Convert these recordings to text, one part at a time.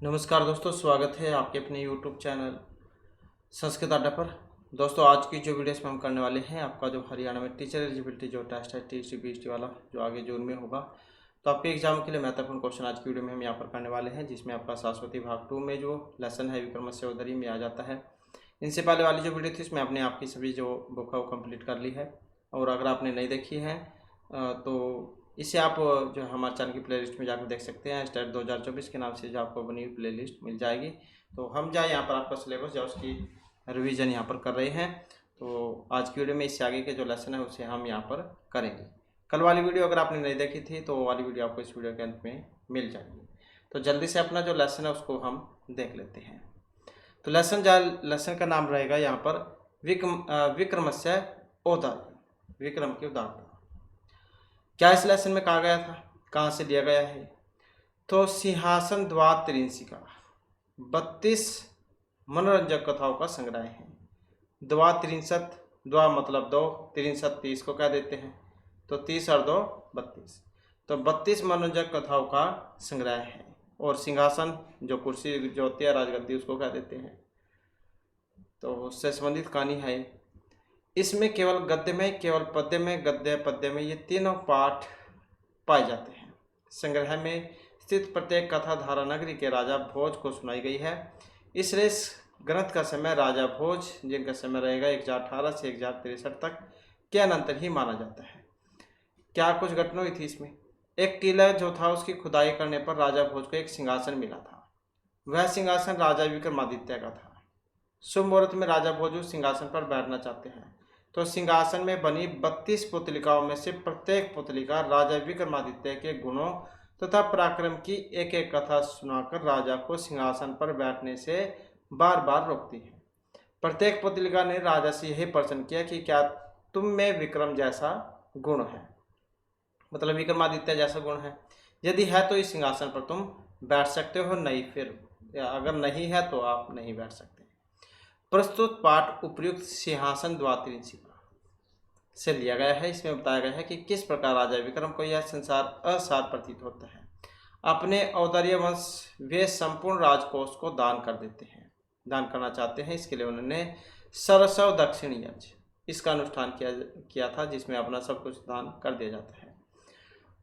नमस्कार दोस्तों, स्वागत है आपके अपने YouTube चैनल संस्कृत अड्डा पर। दोस्तों, आज की जो वीडियोस में हम करने वाले हैं, आपका जो हरियाणा में टीचर एलिजिबिलिटी जो टेस्ट है टीसी बीएसटी वाला, जो आगे जून में होगा, तो आपके एग्जाम के लिए महत्वपूर्ण क्वेश्चन आज की वीडियो में हम यहाँ पर करने वाले हैं, जिसमें आपका सरस्वती भाग 2 में जो लेसन है विक्रमस्य उदरी में आ जाता है। इनसे पहले वाली जो वीडियो थी इसमें आपने आपकी सभी जो बुक है वो कम्प्लीट कर ली है, और अगर आपने नहीं देखी है तो इसे आप जो है हमारे चैनल की प्लेलिस्ट में जाकर देख सकते हैं। स्टेट 2024 के नाम से जो आपको बनी हुई प्लेलिस्ट मिल जाएगी। तो हम जाए यहाँ पर आपका सिलेबस जो उसकी रिवीजन यहाँ पर कर रहे हैं। तो आज की वीडियो में इससे आगे के जो लेसन है उसे हम यहाँ पर करेंगे। कल वाली वीडियो अगर आपने नहीं देखी थी तो वो वाली वीडियो आपको इस वीडियो के अंत में मिल जाएगी। तो जल्दी से अपना जो लेसन है उसको हम देख लेते हैं। तो लेसन का नाम रहेगा यहाँ पर विक्रमस्य औदार्य, विक्रम की उदारता। क्या इस लेसन में कहा गया था, कहाँ से लिया गया है? तो सिंहासन द्वात्रिंशिका 32 मनोरंजक कथाओं का संग्रह है। द्वात्रिंशत, द्वा मतलब दो, त्रिंशत 30 को कह देते हैं, तो 30 और 2 32, तो 32 मनोरंजक कथाओं का संग्रह है। और सिंहासन जो कुर्सी जो होती है राजगद्दी उसको कह देते हैं, तो उससे संबंधित कहानी है। इसमें केवल गद्य में, केवल पद्य में, गद्य पद्य में, ये तीनों पाठ पाए जाते हैं। संग्रह में स्थित प्रत्येक कथा धारा नगरी के राजा भोज को सुनाई गई है। इसलिए इस ग्रंथ का समय राजा भोज, जिनका समय रहेगा 1018 से 1063 तक के अनंतर ही माना जाता है। क्या कुछ घटना हुई थी इसमें? एक किला जो था उसकी खुदाई करने पर राजा भोज को एक सिंहासन मिला था। वह सिंहासन राजा विक्रमादित्य का था। शुभ मुहूर्त में राजा भोज उस सिंहासन पर बैठना चाहते हैं, तो सिंहासन में बनी 32 पुतलिकाओं में से प्रत्येक पुतलिका राजा विक्रमादित्य के गुणों तथा पराक्रम की एक एक कथा सुनाकर राजा को सिंहासन पर बैठने से बार बार रोकती है। प्रत्येक पुतलिका ने राजा से यही प्रश्न किया कि क्या तुम में विक्रम जैसा गुण है, मतलब विक्रमादित्य जैसा गुण है? यदि है तो इस सिंहासन पर तुम बैठ सकते हो, नहीं फिर अगर नहीं है तो आप नहीं बैठ सकते। प्रस्तुत पाठ उपर्युक्त सिंहासन द्वात्रिंशिका से लिया गया है। इसमें बताया गया है कि किस प्रकार राजा विक्रम को यह संसार असार प्रतीत होता है। अपने औदार्य वंश वे संपूर्ण राजकोष को दान कर देते हैं, दान करना चाहते हैं। इसके लिए उन्होंने सरसव दक्षिण यज्ञ इसका अनुष्ठान किया था, जिसमें अपना सब कुछ दान कर दिया जाता है।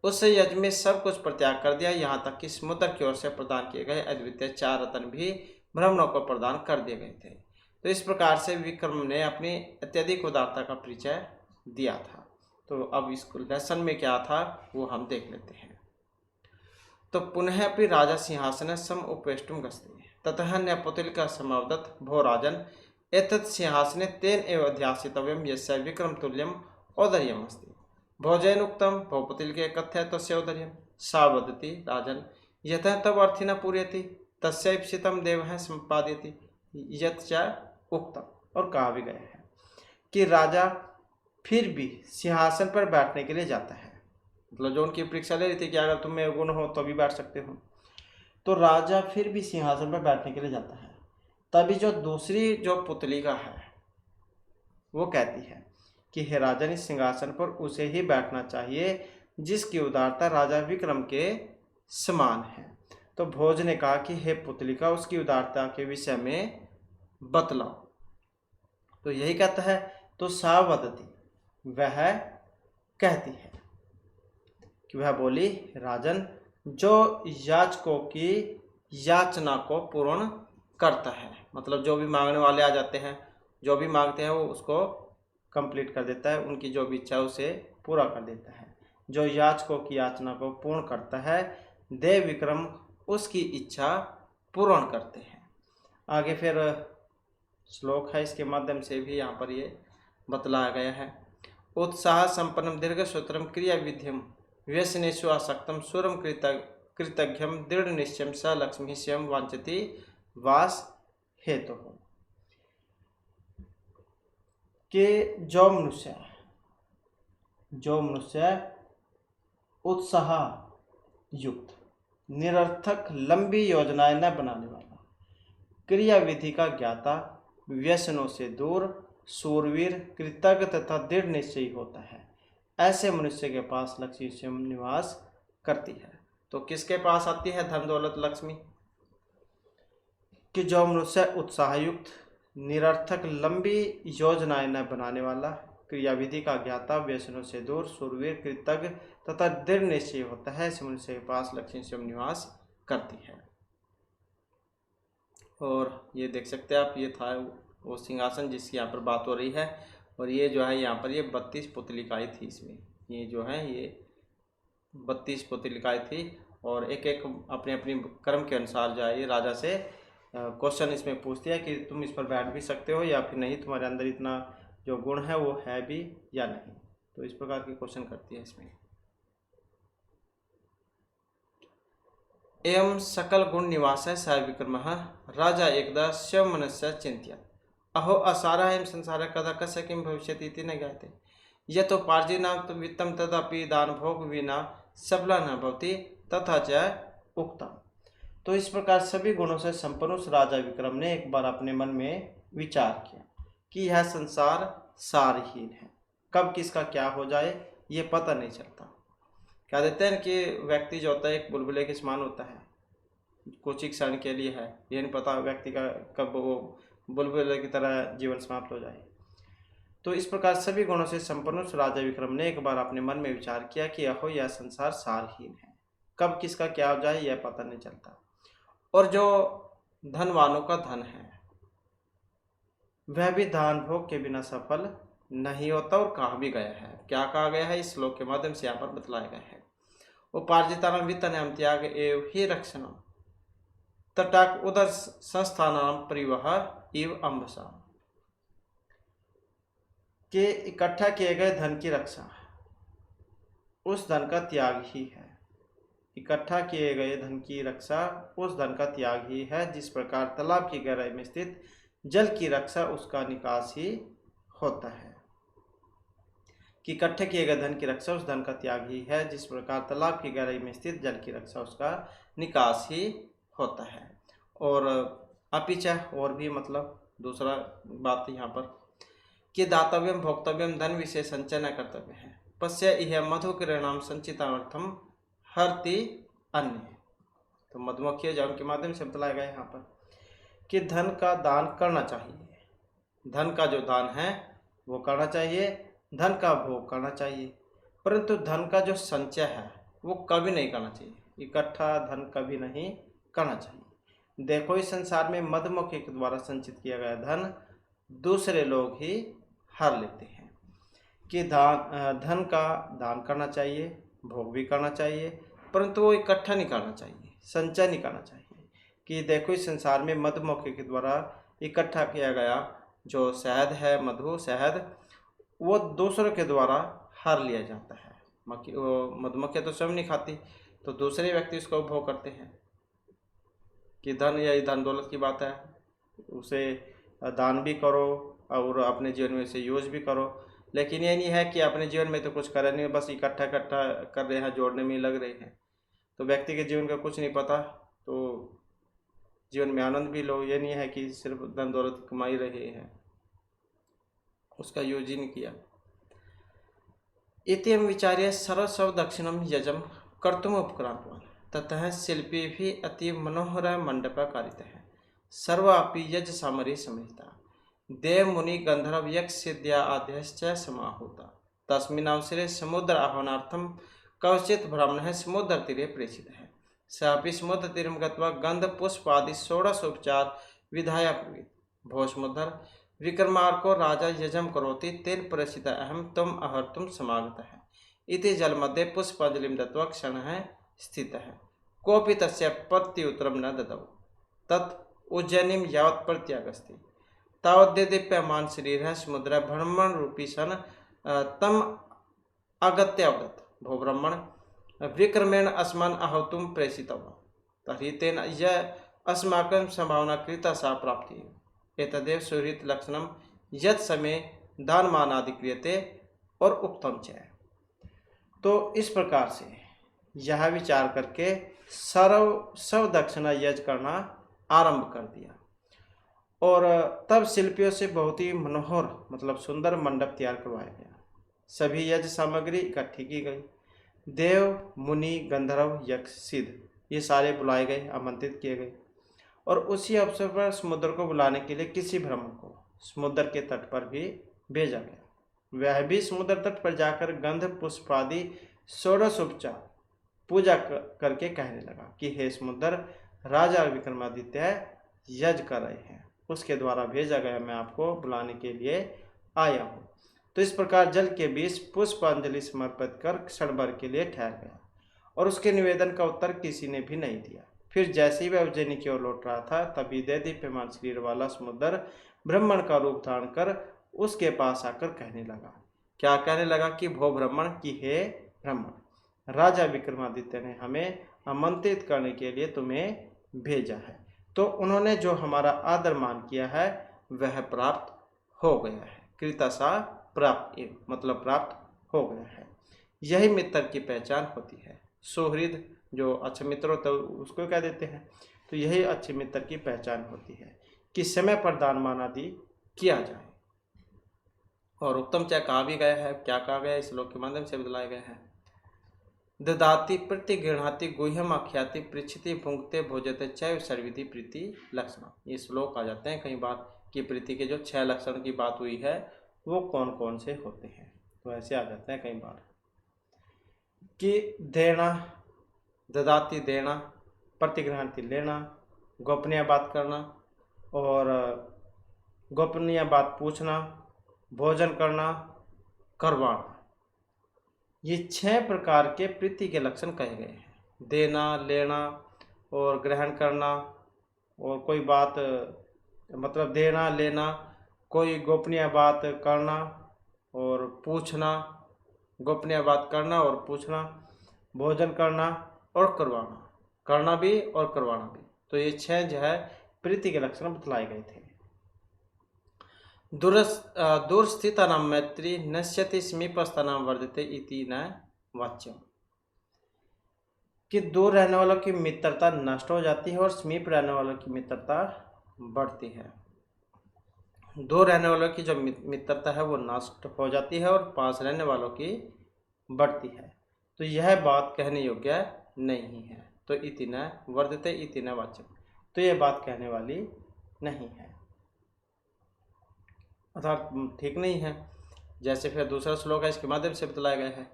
उस यज्ञ में सब कुछ परित्याग कर दिया, यहाँ तक कि समुद्र की ओर से प्रदान किए गए अद्वितीय 4 रत्न भी ब्राह्मणों को प्रदान कर दिए गए थे। तो इस प्रकार से विक्रम ने अपनी अत्यधिक उदारता का परिचय दिया था। तो अब इस लेसन में क्या था वो हम देख लेते हैं। तो पुनः अपनी राजा सिंहासन सम उपवेष्टुम गस्ते ततः न्यायपुतलिका समावदत् भो राजन एतत् सिंहासने तेन एव अध्यासितव्यं यस्य विक्रम तुल्यम औदर्यम अस्ति। भोजन उक्तम भोपुतिलके कथ्य तस्य औदर्यम सा वदति राजन यतः तव अर्थि न पूर्यति तस्यैप्सितं देवः संपादयति यत् च उक्तम। और कहा भी गया है कि राजा फिर भी सिंहासन पर बैठने के लिए जाता है, मतलब जो उनकी परीक्षा ले रही थी कि अगर तुम में गुण हो तो भी बैठ सकते हो, तो राजा फिर भी सिंहासन पर बैठने के लिए जाता है। तभी जो दूसरी जो पुतलिका है वो कहती है कि हे राजन, इस सिंहासन पर उसे ही बैठना चाहिए जिसकी उदारता राजा विक्रम के समान है। तो भोज ने कहा कि हे पुतलिका, उसकी उदारता के विषय में बतलाओ। तो यही कहता है, तो सा वदति, वह कहती है कि वह बोली राजन, जो याचकों की याचना को पूर्ण करता है, मतलब जो भी मांगने वाले आ जाते हैं, जो भी मांगते हैं वो उसको कंप्लीट कर देता है, उनकी जो भी इच्छा है उसे पूरा कर देता है। जो याचकों की याचना को पूर्ण करता है, देव विक्रम उसकी इच्छा पूर्ण करते हैं। आगे फिर श्लोक है, इसके माध्यम से भी यहाँ पर ये बतलाया गया है। उत्साह संपन्नम दीर्घ सूत्रम क्रिया विध्यम व्यसनेषु आसक्तम सूरम कृतज्ञम दृढ़ निश्चयम स लक्ष्मी स्वयं वांछति वास हेतु हो। कि जो मनुष्य उत्साह युक्त निरर्थक लंबी योजनाएं न बनाने वाला, क्रिया विधि का ज्ञाता, व्यसनों से दूर, सूरवीर, कृतज्ञ तथा दृढ़ निश्चयी होता है, ऐसे मनुष्य के पास लक्ष्मी स्वयं निवास करती है। तो किसके पास आती है धन दौलत लक्ष्मी? कि जो मनुष्य उत्साहयुक्त, निरर्थक लंबी योजनाएं न बनाने वाला, क्रियाविधि का ज्ञाता, व्यसनों से दूर, शूरवीर, कृतज्ञ तथा दृढ़ निश्चय होता है, ऐसे मनुष्य के पास लक्ष्मी स्वयं निवास करती है। और ये देख सकते हैं आप, ये था वो सिंहासन जिसकी यहाँ पर बात हो रही है। और ये जो है यहाँ पर ये 32 पुतलिकाएँ थी इसमें, ये जो है ये 32 पुतलिकाएँ थी। और एक एक अपने अपनी कर्म के अनुसार जो है ये राजा से क्वेश्चन इसमें पूछती है कि तुम इस पर बैठ भी सकते हो या फिर नहीं, तुम्हारे अंदर इतना जो गुण है वो है भी या नहीं। तो इस प्रकार के क्वेश्चन करती है इसमें। एवं सकल गुण निवास स विक्रम राजा एकदा शिव मनस्य चिंत्य अहो असारः संसार कदा कस्य किं भविष्यति इति न ज्ञायते यतो पार्जिनां वित्तं तदपि दान भोग विना सबला न भवति तथा च उक्तम। तो इस प्रकार सभी गुणों से संपन्न उस राजा विक्रम ने एक बार अपने मन में विचार किया कि यह संसार सारहीन है, कब किसका क्या हो जाए ये पता नहीं चलता। क्या देते हैं कि व्यक्ति जो होता है एक बुलबुले के समान होता है, कुछ ही क्षण के लिए है, ये नहीं पता व्यक्ति का कब वो बुलबुले की तरह जीवन समाप्त हो जाए। तो इस प्रकार सभी गुणों से संपन्न उस राजा विक्रम ने एक बार अपने मन में विचार किया कि अहो यह संसार सारहीन है, कब किसका क्या हो जाए यह पता नहीं चलता। और जो धनवानों का धन है वह भी दान भोग के बिना सफल नहीं होता। और कहा भी गया है, क्या कहा गया है इस श्लोक के माध्यम से यहाँ पर बतलाया गया है। उपार्जितानां वित्तनयं त्याग एव हि रक्षणम् तटाक उदर संस्थानां परिवह इव अम्बसा, के इकट्ठा किए गए धन की रक्षा उस धन का त्याग ही है। इकट्ठा किए गए धन की रक्षा उस धन का त्याग ही है, जिस प्रकार तालाब की गहराई में स्थित जल की रक्षा उसका निकास ही होता है। कि इकट्ठे किए गए धन की रक्षा उस धन का त्याग ही है, जिस प्रकार तालाब की गहराई में स्थित जल की रक्षा उसका निकास ही होता है। और अपिच और भी मतलब दूसरा बात यहाँ पर कि दातव्यम भोक्तव्यम धन विषय संचय न कर्तव्य है, पश्य यह मधु किरणाम संचितार्थम हरति अन्य। तो मधुमक्खी जल के माध्यम से बतलाया गया यहाँ पर कि धन का दान करना चाहिए, धन का जो दान है वो करना चाहिए, धन का भोग करना चाहिए, परंतु धन का जो संचय है वो कभी नहीं करना चाहिए, इकट्ठा धन कभी नहीं करना चाहिए। देखो इस संसार में मधुमक्खी के द्वारा संचित किया गया धन दूसरे लोग ही हर लेते हैं। कि धन का दान करना चाहिए, भोग भी करना चाहिए, परंतु वो इकट्ठा नहीं करना चाहिए, संचय नहीं करना चाहिए। कि देखो इस संसार में मधुमक्खी के द्वारा इकट्ठा किया गया जो शहद है, मधु शहद, वो दूसरों के द्वारा हर लिया जाता है। मधुमक्खी तो स्वयं नहीं खाती, तो दूसरे व्यक्ति उसका उपभोग करते हैं। कि धन या धन दौलत की बात है, उसे दान भी करो और अपने जीवन में इसे यूज भी करो, लेकिन ये नहीं है कि अपने जीवन में तो कुछ करे नहीं, बस इकट्ठा कर रहे हैं, जोड़ने में लग रहे हैं। तो व्यक्ति के जीवन का कुछ नहीं पता, तो जीवन में आनंद भी लो, ये नहीं है कि सिर्फ धन दौलत कमाई रहे हैं, उसका यूज ही नहीं किया। इत्यम विचार्य सर्वस्व दक्षिणम यजम कर्तुम उपक्रांतवान ततः शिल्पी भी अति मनोहर मंडप कारित है सर्वापि यज सामरी समिता देव मुनि गंधर्व यक्ष सिद्ध्या आद्यश्च समाहुता तस्मिन् अवसरे समुद्र आह्वानार्थम कवचित् ब्राह्मणः समुद्र तीरे प्रेषित है सापि समुद्र तीरम गत्वा गंध पुष्प आदि षोडशोपचार विधाया ब्रवीत भो समुद्र विक्रमार्को राजा यजम करोति तेन प्रेषित अहम तुम अहर्तुम समागतः इति जलमध्ये पुष्पांजलिं दत्वा क्षणः स्थितः कोऽपि तस्य प्रत्युत्तरं न ददौ तत् उज्जयिनीं यावत् प्रत्यागस्ति तावद्देदीप्यमान शरीरः समुद्र ब्रह्मण रूपी सन तम अगत्य अवदत् भो ब्रह्मण विक्रमेण अस्मान् अहर्तुं प्रेषितवान् तर्हि तेन यः अस्माकं संभावना कृता सा प्राप्तिः एतदेव सुहृत लक्षणम यत् समय दान आदि क्रियते और उक्तम च। तो इस प्रकार से यह विचार करके सब दक्षिणा यज करना आरंभ कर दिया। और तब शिल्पियों से बहुत ही मनोहर मतलब सुंदर मंडप तैयार करवाया गया। सभी यज सामग्री इकट्ठी की गई। देव मुनि गंधर्व यक्ष सिद्ध ये सारे बुलाए गए, आमंत्रित किए गए और उसी अवसर पर समुद्र को बुलाने के लिए किसी ब्राह्मण को समुद्र के तट पर भी भेजा गया। वह भी समुद्र तट पर जाकर गंध पुष्प आदि षोडशोपचार पूजा करके कहने लगा कि हे समुद्र, राजा विक्रमादित्य यज्ञ कर रहे हैं, उसके द्वारा भेजा गया, मैं आपको बुलाने के लिए आया हूँ। तो इस प्रकार जल के बीच पुष्पांजलि समर्पित कर क्षण भर के लिए ठहर गया और उसके निवेदन का उत्तर किसी ने भी नहीं दिया। फिर जैसे ही वह उज्जैनी की ओर लौट रहा था, तभी दीप्यमान शरीर वाला समुद्र ब्राह्मण का रूप धारण कर उसके पास आकर कहने लगा। क्या कहने लगा? कि भो ब्राह्मण, की हे ब्राह्मण, राजा विक्रमादित्य ने हमें आमंत्रित करने के लिए तुम्हें भेजा है। तो उन्होंने जो हमारा आदर मान किया है वह प्राप्त हो गया है। कृतसा प्राप्त, मतलब प्राप्त हो गया है। यही मित्र की पहचान होती है। सुहृद, जो अच्छे मित्र होते हैं उसको क्या देते हैं, तो यही अच्छे मित्र की पहचान होती है कि समय पर दान मान आदि किया जाए। और उत्तम क्या कहा भी गया है, क्या कहा गया है, इस श्लोक के माध्यम से बतलाया गया है। ददाति प्रतिगृह्णाति गुह्यम आख्याति पृच्छति भुंक्ते भोजते चैव सर्विधि प्रीति लक्षण। ये श्लोक आ जाते हैं कई बार कि प्रीति के जो 6 लक्षण की बात हुई है वो कौन कौन से होते हैं। तो ऐसे आ जाते हैं कई बार कि देना, ददाति देना, प्रतिगृह्णाति लेना, गोपनीय बात करना और गोपनीय बात पूछना, भोजन करना, करवाना। ये 6 प्रकार के प्रीति के लक्षण कहे गए हैं। देना, लेना और ग्रहण करना और कोई बात, मतलब देना, लेना, कोई गोपनीय बात करना और पूछना, गोपनीय बात करना और पूछना, भोजन करना और करवाना, करना भी और करवाना भी। तो ये 6 जो है प्रीति के लक्षण बतलाए गए थे। दूरस्थितानां मैत्री नश्यति समीपस्थानां वर्धते इति न वाच्यम। कि दूर रहने वालों की मित्रता नष्ट हो जाती है और समीप रहने वालों की मित्रता बढ़ती है। दूर रहने वालों की जो मित्रता है वो नष्ट हो जाती है और पास रहने वालों की बढ़ती है। तो यह बात कहने योग्य नहीं है। तो इति न वर्धते इति न वाच्यम, तो यह बात कहने वाली नहीं है, अर्थात ठीक नहीं है। जैसे फिर दूसरा श्लोक है, इसके माध्यम से बतलाया गया है।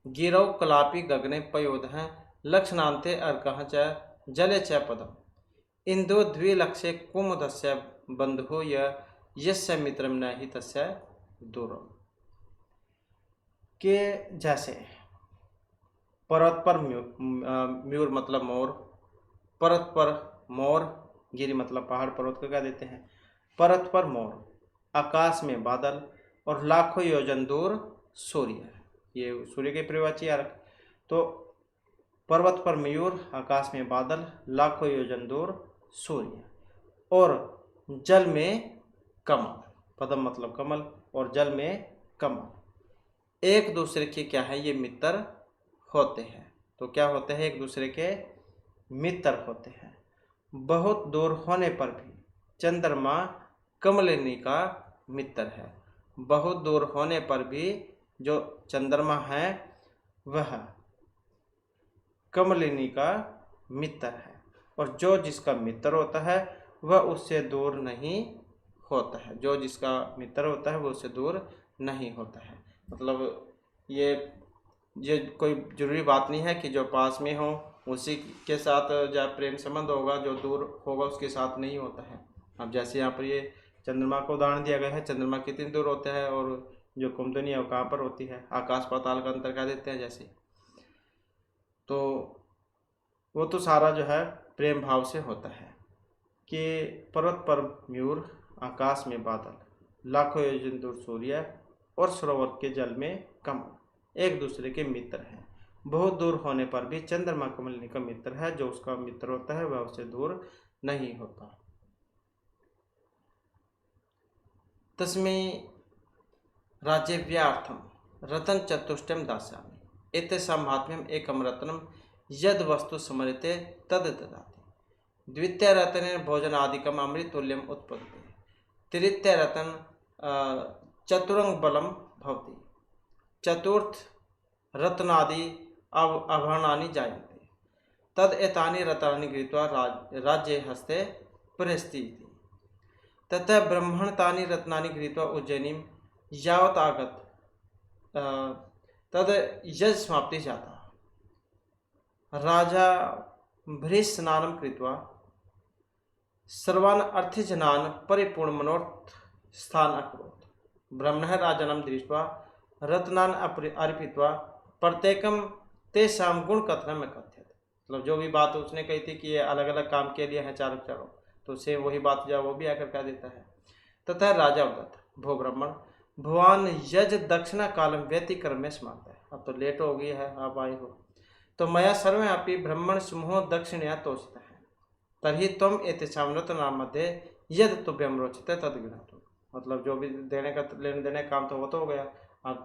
गिरौ कलापि गगने पयोध हैं लक्षणान्ते अर्कः च जले च पदम इंदो द्विलक्षे कुमुदस्य बंधु यस्य मित्रम न हि तस्य दूरम। के जैसे पर्वत पर म्यूर मतलब मोर, पर्वत पर मोर, गिरी मतलब पहाड़, पर्वत को क्या देते हैं, पर्वत पर मोर, आकाश में बादल और लाखों योजन दूर सूर्य। ये सूर्य के परिवाची अर्क। तो पर्वत पर मयूर, आकाश में बादल, लाखों योजन दूर सूर्य और जल में कमल, पदम मतलब कमल और जल में कमल, एक दूसरे के क्या है, ये मित्र होते हैं। तो क्या होते हैं, एक दूसरे के मित्र होते हैं। बहुत दूर होने पर भी चंद्रमा कमलिनी का मित्र है। बहुत दूर होने पर भी जो चंद्रमा है वह कमलिनी का मित्र है और जो जिसका मित्र होता है वह उससे दूर नहीं होता है। जो जिसका मित्र होता है वह उससे दूर नहीं होता है। मतलब ये कोई जरूरी बात नहीं है कि जो पास में हो उसी के साथ जो प्रेम संबंध होगा, जो दूर होगा उसके साथ नहीं होता है। अब जैसे यहाँ पर ये चंद्रमा को उदाहरण दिया गया है, चंद्रमा कितनी दूर होता है और जो कुंडली है वो कहाँ पर होती है, आकाश पाताल का अंतर कह देते हैं जैसे। तो वो तो सारा जो है प्रेम भाव से होता है कि पर्वत पर मयूर, आकाश में बादल, लाखों योजन दूर सूर्य और सरोवर के जल में कमल एक दूसरे के मित्र हैं। बहुत दूर होने पर भी चंद्रमा कमलिनी का मित्र है। जो उसका मित्र होता है वह उससे दूर नहीं होता। तस्मै राज्यव्यार्थम रतन चतुष्टयम दास्यामि एतेषां महात्म्यम एकम रत्नम यद वस्तु स्मरते तद ददाति। द्वितीय रत्नेन भोजनादिकम अमृततुल्यम उत्पद्यते। तृतीय रत्न चतुरंग बलम भवति। चतुर्थ रत्नादि आभरणानि जायन्ते। तद एतानि रत्नानि गृहीत्वा राज्ये हस्ते परिस्थिति ततः ब्रह्मणतानि रत्नानि गृहीत्वा उज्जयिनीं यावत् आगत तद यज समाप्ति जाता। राजा भृस्नानं कृत्वा सर्वान् अर्थजनान् परिपूर्ण मनोर्थ स्थान अकरोत्। ब्रह्मणः राजानं दृष्ट्वा रत्नान् अर्पित्वा प्रत्येकं तेषां गुणकथनम् अकथयत्। मतलब जो भी बात उसने कही थी कि ये अलग अलग काम के लिए है चारों, तो से वही बात जो वो भी आकर कह देता है। तथा राजा उदत भो ब्राह्मण भगवान यज दक्षिणा कालम व्यतिक्रम्य समाप्त है। अब तो लेट हो गई है, आप आए हो, तो मया सर्वव्यापी ब्राह्मण समूह दक्षिणया तोषित है तर्हि त्वम एतेषां रत्नानां मध्ये यद तुभ्यं रोचते तद गृह्णातु। मतलब जो भी देने का लेने देने काम तो वो तो हो गया, अब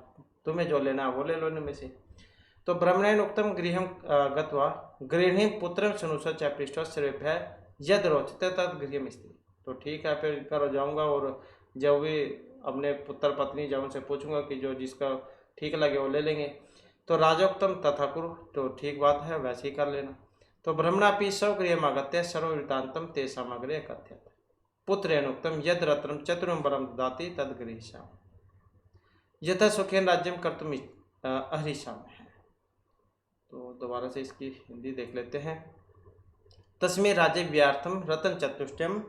तुम्हें जो लेना है वो ले लो इनमें से। तो ब्रह्मणेन उक्तं गृहं गत्वा गृहिणीं पुत्रं शनुष च पृष्ठवा सर्वेभ्यः यद रोचते तद गृहम् स्त्री। तो ठीक है, फिर करो जाऊंगा और जब भी अपने पुत्र पत्नी जब उनसे पूछूंगा कि जो जिसका ठीक लगे वो ले लेंगे। तो राजोक्तम तथा कुरु, तो ठीक बात है वैसे ही कर लेना। तो ब्रह्मणापि स्वगृहमागत्य सर्ववृत्तान्तं तेषाम् अग्रे कथयत्। पुत्रेण उक्तं यद रत्नं चतुरम्बरं ददाति तद गृहीष्यामि यथा सुखेन राज्यं कर्तुम् अर्हिष्यामि है। तो दोबारा से इसकी हिंदी देख लेते हैं। तस्मै राज्य व्यर्थम रतन चतुष्टयम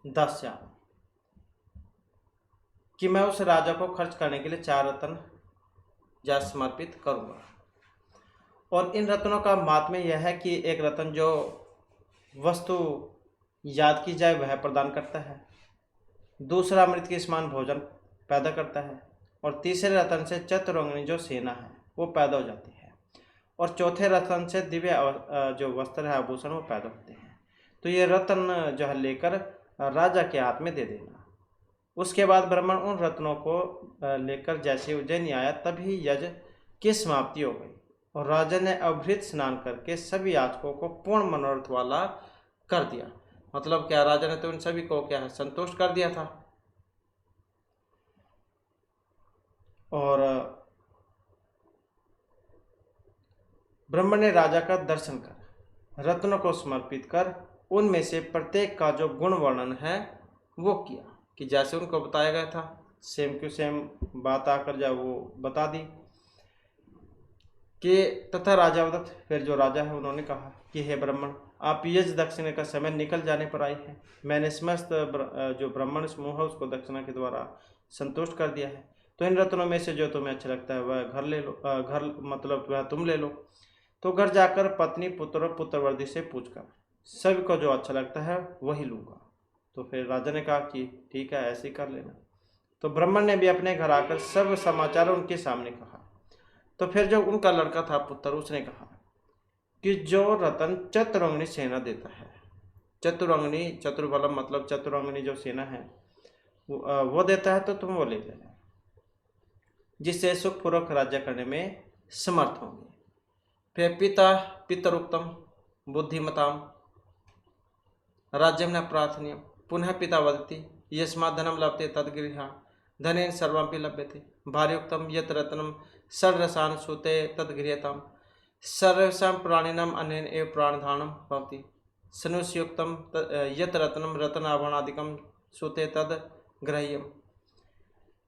दास्यामि, कि मैं उस राजा को खर्च करने के लिए 4 रत्न जा समर्पित करूंगा। और इन रत्नों का महात्म्य यह है कि एक रत्न जो वस्तु याद की जाए वह प्रदान करता है, दूसरा अमृत के समान भोजन पैदा करता है, और तीसरे रत्न से चतुरंगिनी जो सेना है वो पैदा हो जाती है, और चौथे रत्न से दिव्य जो वस्त्र है आभूषण वो पैदा होते हैं। तो ये रत्न जो है लेकर राजा के हाथ में दे देना। उसके बाद ब्राह्मण उन रत्नों को लेकर जैसे उज्जैन आया तभी यज्ञ की समाप्ति हो गई, और राजा ने अभृत स्नान करके सभी याचकों को पूर्ण मनोरथ वाला कर दिया। मतलब क्या, राजा ने तो इन सभी को क्या है संतुष्ट कर दिया था। और ब्राह्मण ने राजा का दर्शन कर रत्नों को समर्पित कर उनमें से प्रत्येक का जो गुण वर्णन है वो किया, कि जैसे उनको बताया गया था सेम क्यों सेम बात आकर जा वो बता दी। कि तथा राजा उदत, फिर जो राजा है उन्होंने कहा कि हे ब्राह्मण, आप यज दक्षिणा का समय निकल जाने पर आए हैं। मैंने समस्त जो ब्राह्मण समूह है उसको दक्षिणा के द्वारा संतुष्ट कर दिया है, तो इन रत्नों में से जो तुम्हें अच्छा लगता है वह घर ले लो, घर मतलब वह तुम ले लो। तो घर जाकर पत्नी पुत्र और पुत्रवर्दी से पूछकर सभी को जो अच्छा लगता है वही लूँगा। तो फिर राजा ने कहा कि ठीक है ऐसे ही कर लेना। तो ब्राह्मण ने भी अपने घर आकर सब समाचार उनके सामने कहा। तो फिर जो उनका लड़का था पुत्र, उसने कहा कि जो रतन चतुरंगिनी सेना देता है, चतुरंगिनी चतुर्बलम मतलब चतुरंगिनी जो सेना है वो देता है, तो तुम वो ले लेना, जिससे सुखपूर्वक राज्य करने में समर्थ होंगे। फिर पिता पितरुक्तम बुद्धिमताम राज्यम न प्रार्थनीय पुनः पिता वदति यस्मात् धनम लभते तद्गृहा धनेन सर्वमपि लभ्यते भार्योक्तम यत् रत्नम षड्रसान् सूते तद्गृह्यताम् सर्वेषां प्राणिनाम् अनेन एव प्राणधारणं भवति सनुष्योक्तम यत् रत्नम रत्नाभरणादिकं सूते तद् ग्रह्यम्।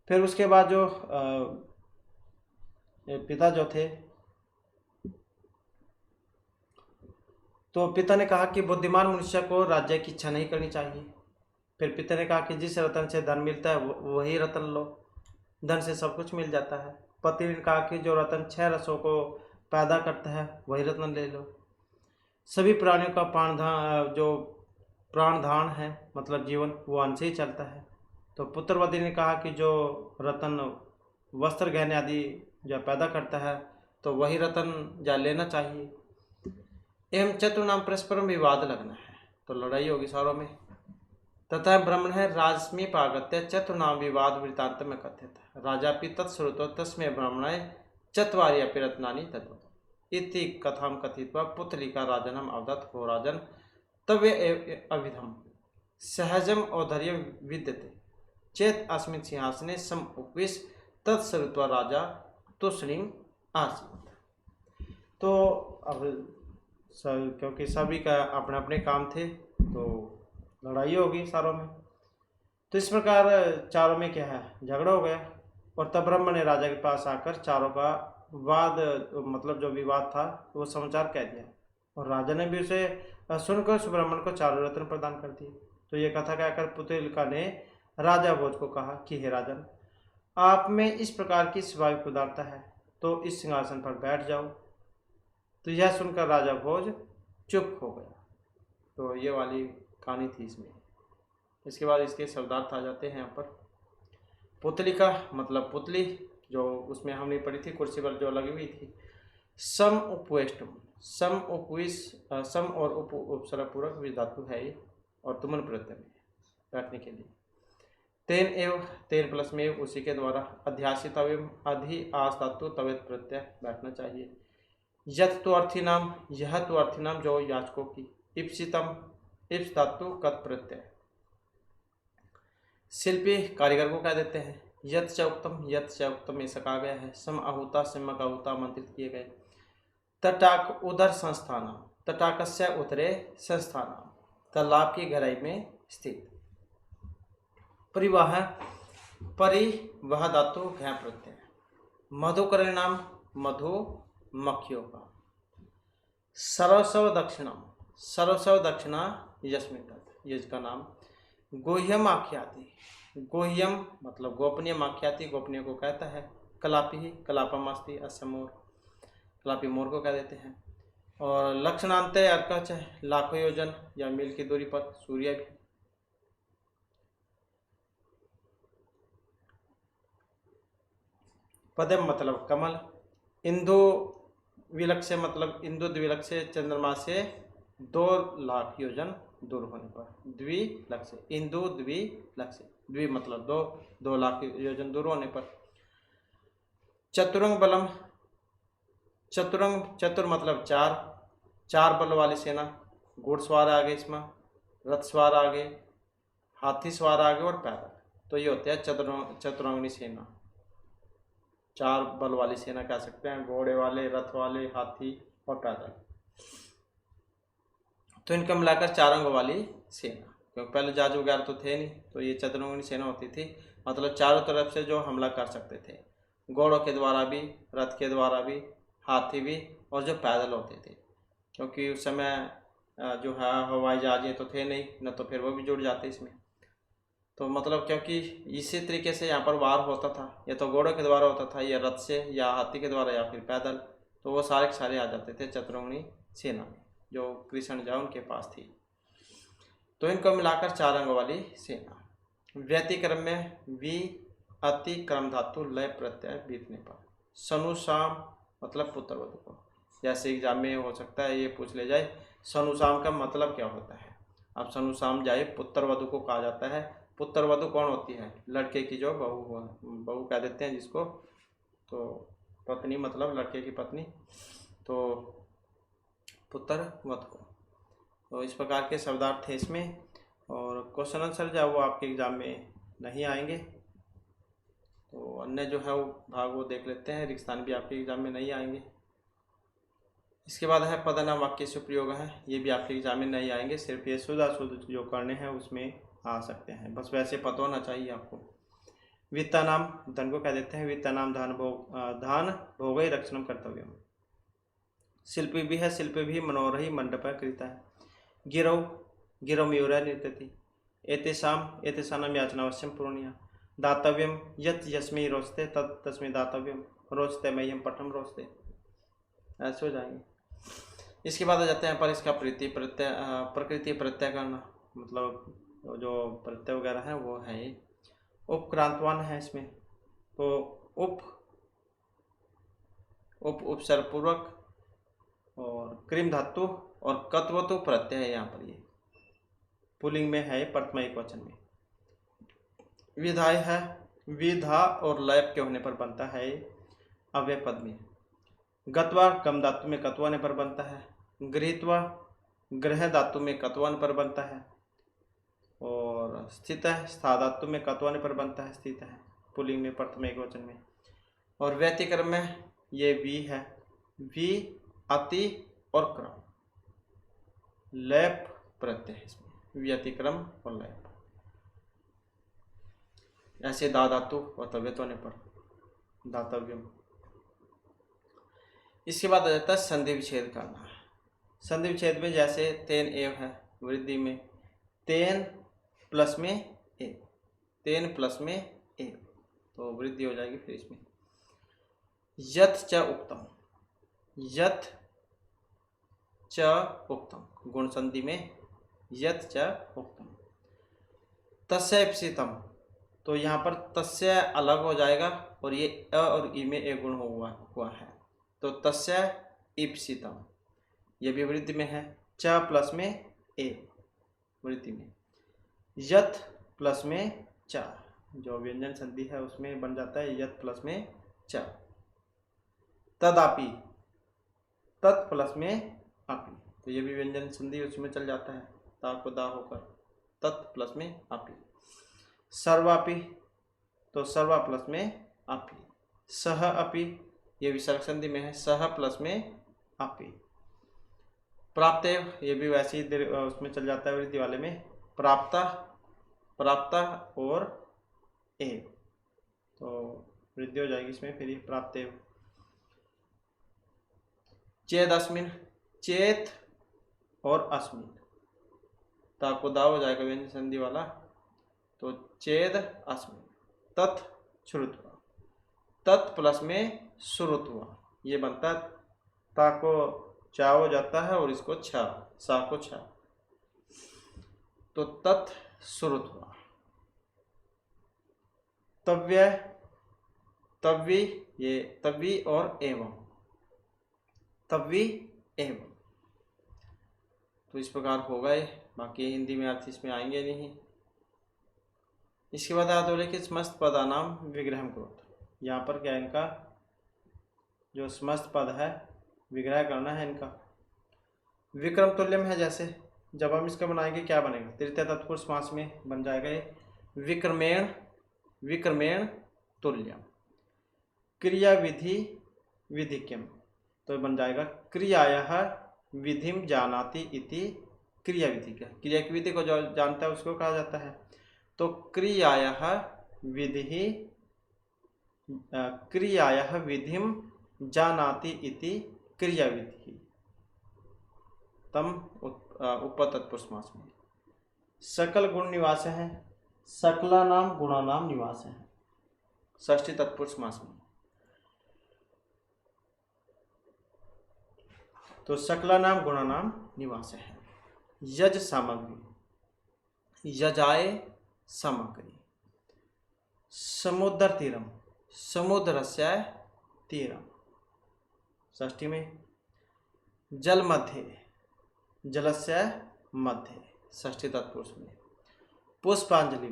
फिर उसके बाद जो पिता जो थे, तो पिता ने कहा कि बुद्धिमान मनुष्य को राज्य की इच्छा नहीं करनी चाहिए। फिर पिता ने कहा कि जिस रत्न से धन मिलता है वही रत्न लो, धन से सब कुछ मिल जाता है। पति ने कहा कि जो रत्न 6 रसों को पैदा करता है वही रत्न ले लो। सभी प्राणियों का प्राणधान है मतलब जीवन वो अन्न से ही चलता है। तो पुत्रवती ने कहा कि जो रत्न वस्त्र गहने आदि जो पैदा करता है तो वही रत्न जा लेना चाहिए। एवं चतुर्नाम परस्परम विवाद लगना है, तो लड़ाई होगी सारों में। तथा ब्राह्मण है राजसमीप आगत्य चतुर्नाम विवाद वृत्तांत में कथित राजा तत्श्रुतो तस्मै ब्राह्मणाय चत्वारि अपि रत्नानि दत्त इति कथां कथित्वा पुत्रिका राजनम अवदत् हो राजन तवे अविधम सहजम औधर्यम विद्यते चेत अस्मिन् सिंहासने सम उपविश तत्श्रुत्वा राजा तुष्णीम आसीत्। तो अब क्योंकि सभी का अपने अपने काम थे, तो लड़ाई होगी सारों में। तो इस प्रकार चारों में क्या है, झगड़ा हो गया। और तब ब्रह्म ने राजा के पास आकर चारों का वाद, मतलब जो विवाद था वो समाचार कह दिया। और राजा ने भी उसे सुनकर सुब्रह्मण्य को चारों रत्न प्रदान कर दिए। तो ये कथा कहकर पुतलिका ने राजा भोज को कहा कि हे राजन, आप में इस प्रकार की स्वाभाविक उदारता है, तो इस सिंहासन पर बैठ जाओ। तो यह सुनकर राजा भोज चुप हो गया। तो ये वाली कहानी थी इसमें। इसके बाद इसके शब्दार्थ आ जाते हैं यहाँ पर। पुतलिका मतलब पुतली, जो उसमें हमने पढ़ी थी कुर्सी पर जो लगी हुई थी। सम उपवेष्टुम, सम उपविश, सम और उपसर्ग पूर्वक भी धातु है ये, और तुमन प्रत्यय में बैठने के लिए। तेन एव, तेन प्लस में उसी के द्वारा। अध्यासित अधि आस धातु तवेत प्रत्यय बैठना चाहिए। यथ तो अर्थी नाम, यह तो अर्थी नाम जो याचकों की। इप्सितम, इप्स धातु कत प्रत्यय। शिल्पी कारीगर को कह देते हैं। यत च उत्तम, यत च उत्तम ऐसा कहा गया है। सम आहुता, सम्यक आहुता आमंत्रित किए गए। तटाक उदर संस्थान, तटाकस्य उतरे संस्थान, तालाब की गहराई में स्थित। परिवाह, परिवह धातु घ प्रत्यय। मधुकरण नाम, मधु मक्खियों का। सर्वस्व दक्षिणम, सर्वस्व दक्षिणा यस्मिन, यज का नाम। गोह्यम आख्याति, गोह्यम मतलब गोपनीय, आख्याति गोपनीय को कहता है। कलापी, कलापम अस्ति, असमोर, कलापी मोर को कह देते हैं। और लक्षणांत अर्कच, लाखों योजन या मील की दूरी पर। सूर्य भी। पदम मतलब कमल। इंदु विलक्ष्य मतलब इंदु द्विलक्ष्य, चंद्रमा से 2 लाख योजन दूर होने पर। द्विलक्ष्य, इंदु द्विलक्ष्य, द्वि मतलब 2 लाख योजन दूर होने पर। चतुरंग बलम, चतुरंग, चतुर मतलब 4 बल वाली सेना। घुड़सवार आगे इसमें, रथ सवार आगे, हाथी सवार आगे और पैदल। तो ये होते हैं चतुरंगनी सेना। 4 बल वाली सेना कह सकते हैं, घोड़े वाले, रथ वाले, हाथी और पैदल। तो इनका मिलाकर 4 अंग वाली सेना, क्योंकि पहले जहाज वगैरह तो थे नहीं, तो ये चतुरंगनी सेना होती थी। मतलब चारों तरफ से जो हमला कर सकते थे, घोड़ों के द्वारा भी, रथ के द्वारा भी, हाथी भी, और जो पैदल होते थे। क्योंकि उस समय जो है हवाई जहाज तो थे नहीं, न तो फिर वो भी जुड़ जाते इसमें। तो मतलब क्योंकि इसी तरीके से यहाँ पर वार होता था, या तो घोड़ों के द्वारा होता था, या रथ से, या हाथी के द्वारा, या फिर पैदल। तो वो सारे के सारे आ जाते थे चतुरंगनी सेना में, जो कृष्ण जा उनके पास थी। तो इनको मिलाकर 4 अंग वाली सेना। व्यतिक्रम में वि अतिक्रम धातु लय प्रत्यय बीतने पर। सनुसाम मतलब पुत्र वधु को। जैसे एग्जाम में हो सकता है ये पूछ ले जाए, सनुसाम का मतलब क्या होता है। अब सनुसाम जाए, पुत्र वधु को कहा जाता है। पुत्र वधु कौन होती है, लड़के की जो बहू, बहू कह देते हैं जिसको। तो पत्नी मतलब लड़के की पत्नी, तो पुत्र वधु। तो इस प्रकार के शब्दार्थ थे इसमें। और क्वेश्चन आंसर जो है वो आपके एग्जाम में नहीं आएंगे। तो अन्य जो है वो भाग वो देख लेते हैं। रिक्स्थान भी आपके एग्जाम में नहीं आएंगे। इसके बाद है पदनाम वाक्य से प्रयोग है, ये भी आपके एग्जाम में नहीं आएंगे। सिर्फ ये शुद्ध जो करने हैं उसमें आ सकते हैं, बस वैसे पता होना चाहिए आपको। वित्ता नाम, धन को कह देते हैं। वित्ता नाम धान भोग रक्षणम कर्तव्य। शिल्पी भी है, शिल्पी भी मनोरही मंडप कृता है। गिरौ, गिरौ मयूर नृत्यति। एतेषाम, एतेषाम याचनावश्यम पूर्णिया। दातव्यम यत यस्मै रोचते तत् तस्मै दातव्यम। रोचते मह्यम पठम रोचते। ऐसे हो जाएंगे। इसके बाद आ जाते हैं पर इसका प्रकृति प्रत्यय करना, मतलब जो प्रत्यय वगैरह है वो है उपक्रांतवान है इसमें। तो उपसर्ग पूर्वक और क्रिम धातु और कत्वतु प्रत्यय है यहाँ पर। ये पुलिंग में है, प्रथमा एकवचन में। विधाय है, विधा और लैप के होने पर बनता है अव्यय पद में। गत्वा कम धातु में कत्वाने पर बनता है। गृहीत्वा ग्रह धातु में कत्वान पर बनता है। और स्थित है, स्था धातु में कत्वाने पर बनता है, स्थित है, पुलिंग में प्रथम एकवचन में। और व्यतिक्रम में ये वी है, वी अति और क्रम, लैप प्रत्यय है इसमें। व्यतिक्रम और लय। ऐसे दा धातु और तव्यत होने पर दातव्यम। इसके बाद आ जाता है संधि विच्छेद करना। संधि विच्छेद में जैसे तेन एव है, वृद्धि में तेन प्लस में ए, तेन प्लस में ए, तो वृद्धि हो जाएगी फिर इसमें। यथ च उक्तम, यथ च उक्तम, गुण संधि में यथ च उक्तम। तस्य इप्सितम, तो यहाँ पर तस्य अलग हो जाएगा और ये अ और ई में एक गुण हुआ है, तो तस्य इप्सितम, ये भी वृद्धि में है। च प्लस में ए वृद्धि में। यथ प्लस में च, जो व्यंजन संधि है उसमें बन जाता है यथ प्लस में च। तदापि, तत् प्लस में अपि, तो ये भी व्यंजन संधि उसमें चल जाता है, ता को दा होकर तत् प्लस में अपि। सर्वापि, तो सर्वा प्लस में अपि। सह अपि, ये विसर्ग संधि में है, सह प्लस में अपि। प्राप्तेव, ये भी वैसे ही उसमें चल जाता है वृद्धि वाले में, प्राप्ता, प्राप्ता और एव, तो वृद्धि हो जाएगी इसमें फिर प्राप्तेव। चेद अस्मिन, चेत और अस्मिन, ताको दा हो जाएगा व्यंजन संधि वाला, तो चेद अस्मिन। तत् श्रुत्वा, तत् प्लस में श्रुत्वा, ये बनता है ताको चा हो जाता है और इसको छा, सा को छा, तो तत् श्रुत्वा। तव्य, तव्वी, ये तव्वी और एवं, तव्वी एवं, तो इस प्रकार हो गए। बाकी हिंदी में अर्थ इसमें आएंगे नहीं। इसके बाद अधोरेखित समस्त पदानाम विग्रह करोत, यहाँ पर क्या इनका जो समस्त पद है विग्रह करना है इनका। विक्रम तुल्यम है, जैसे जब हम इसका बनाएंगे क्या बनेगा, तृतीय तत्पुरुष समास में बन जाएगा ये विक्रमेण, विक्रमेण तुल्यम। क्रिया विधि विधिक्यम, तो बन जाएगा क्रियायाः विधिम जानाति इति क्रिया विधि का। क्रिया की विधि को जो जानता है उसको कहा जाता है, तो क्रियायाः विधि, क्रियायाः विधिम जानाति इति क्रिया विधि तम उपतत्पुरुष समास में। सकल गुण निवास है, सकला नाम गुणा नाम निवास है, षष्ठी तत्पुरुष समास में। तो सकला नाम गुणा नाम निवास है। यज सामग्री, यजाए सामग्री। समुद्र तीरम, समुद्रस्य तीरम, षष्ठी में। जल मध्य, जलस्य मध्य, षष्ठी तत्पुरुष में। पुष्पांजलि,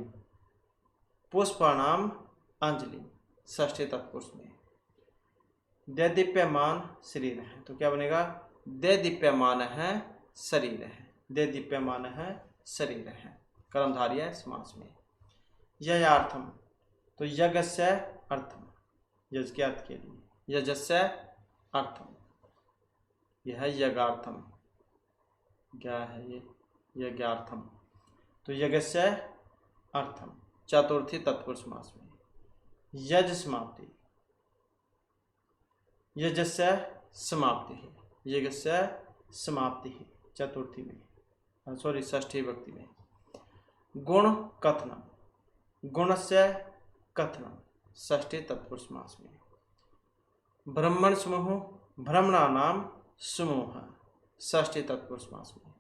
पुष्पाणाम अंजलि, षष्ठी तत्पुरुष में। देदीप्यमान शरीर है, तो क्या बनेगा, देदीप्यमान है शरीर है, देदीप्यमान है शरीर है, कर्मधारय समास में। यज्ञार्थम, तो यज्ञस्य अर्थम, यज्ञ के अर्थ के लिए, यजस्य अर्थम, यह है यज्ञार्थम, क्या है ये, यज्ञार्थम, तो यज्ञस्य अर्थम, चतुर्थी तत्पुरुष समास में। यज समाप्ति, यजस्य समाप्ति है, यज्ञस्य समाप्ति है, चतुर्थी में, सॉरी षष्ठी विभक्ति में। गुण कथनम, गुणस्य कथनम, षष्ठी तत्पुरुष समास में। ब्रह्मण समूह, ब्रह्मणानाम समूह, षष्ठी तत्पुरुष समास में।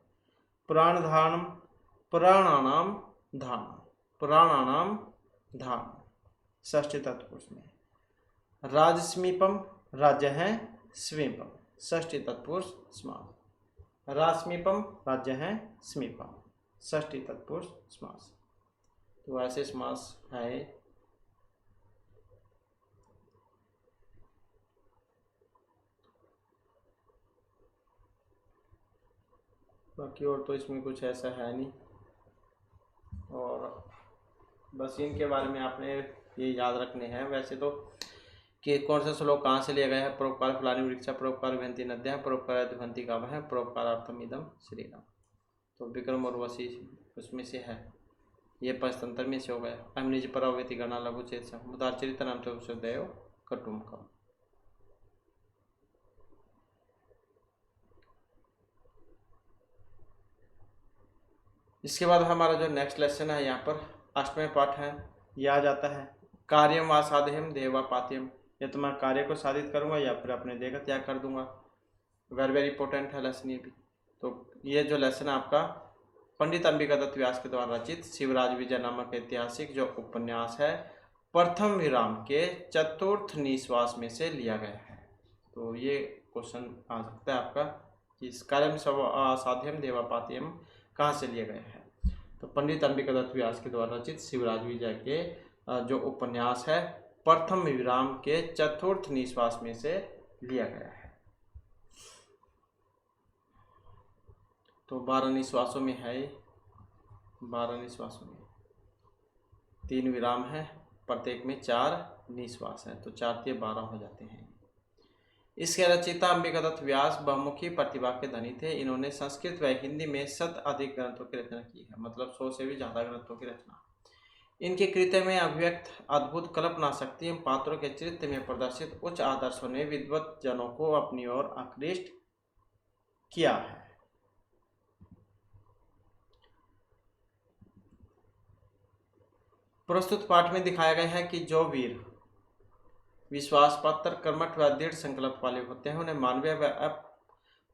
प्राणधानम, प्राणानाम धान, प्राणानाम धान, षष्ठी तत्पुरुष में। राजस्मीपम, राज्य है स्मीपम, षष्ठी तत्पुरुष समास। राजस्मीपम, राज्य है स्मीपम, षष्ठी तत्पुरुष समास। तो ऐसे समास है। बाकी और तो इसमें कुछ ऐसा है नहीं, और बस इनके बारे में आपने ये याद रखने हैं वैसे तो, कि कौन सा श्लोक कहाँ से लिया गया है। परोपकार फलानी वृक्षा, परोपकार भ्यंति नद्या, परोपकार भ्यंति कामः, परोपकारार्थम इदम श्रीराम। तो विक्रम और वसी उसमें से है, ये पंचतंत्र में से हो गया। अहम निज परावती गणा लघु चेत मुदाचरित नाम तो देव कटुम्बकम। इसके बाद हमारा जो नेक्स्ट लेसन है यहाँ पर अष्टवें पाठ है, यह आ जाता है कार्यम आसाध्यम देवा पात्यम। या तो मैं कार्य को साधित करूंगा या फिर अपने देह का त्याग कर दूंगा। वेरी वेरी इंपॉर्टेंट है लेसन ये भी। तो ये जो लेसन है आपका पंडित अंबिका दत्त व्यास के द्वारा रचित शिवराज विजय नामक ऐतिहासिक जो उपन्यास है प्रथम विराम के चतुर्थ निश्वास में से लिया गया है। तो ये क्वेश्चन आ सकता है आपका कि इस कार्यम साध्यम देवा पात्यम कहाँ से लिया गया है। तो पंडित अंबिका दत्त व्यास के द्वारा रचित शिवराज विजय के जो उपन्यास है प्रथम विराम के चतुर्थ निश्वास में से लिया गया है। तो 12 निश्वासों में है, 12 निश्वासों में 3 विराम है, प्रत्येक में 4 निश्वास है, तो 4 से 12 हो जाते हैं। इसके रचयिता अंबिका दत्त व्यास बहुमुखी प्रतिभा के धनी थे। इन्होंने संस्कृत व हिंदी में 100 अधिक ग्रंथों की रचना की है, मतलब 100 से भी ज़्यादा ग्रंथों की रचना। इनके कृत्य में अभिव्यक्त अद्भुत कल्पना शक्ति एवं पात्रों के चरित्र में प्रदर्शित उच्च आदर्शों ने विद्वत जनों को अपनी ओर आकृष्ट किया है। प्रस्तुत पाठ में दिखाया गया है कि जो वीर विश्वास पात्र कर्मठ व दृढ़ संकल्प वाले होते हैं उन्हें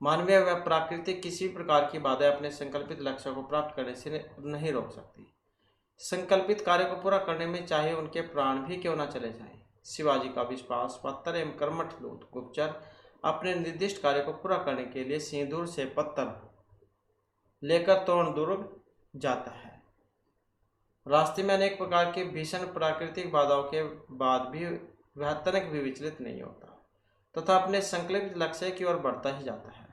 मानवीय व प्राकृतिक किसी प्रकार की बाधाएं अपने संकल्पित लक्ष्य को प्राप्त करने से नहीं रोक सकती। संकल्पित कार्य को पूरा करने में चाहे उनके प्राण भी क्यों न चले जाएं। शिवाजी का विश्वास पात्र एवं कर्मठ दूत गुप्तचर अपने निर्दिष्ट कार्य को पूरा करने के लिए सिंदूर से पत्थर लेकर तोरण दुर्ग जाता है। रास्ते में अनेक प्रकार के भीषण प्राकृतिक बाधाओं के बाद भी वह तनिक भी विचलित नहीं होता तथा अपने संकल्पित लक्ष्य की ओर बढ़ता ही जाता है।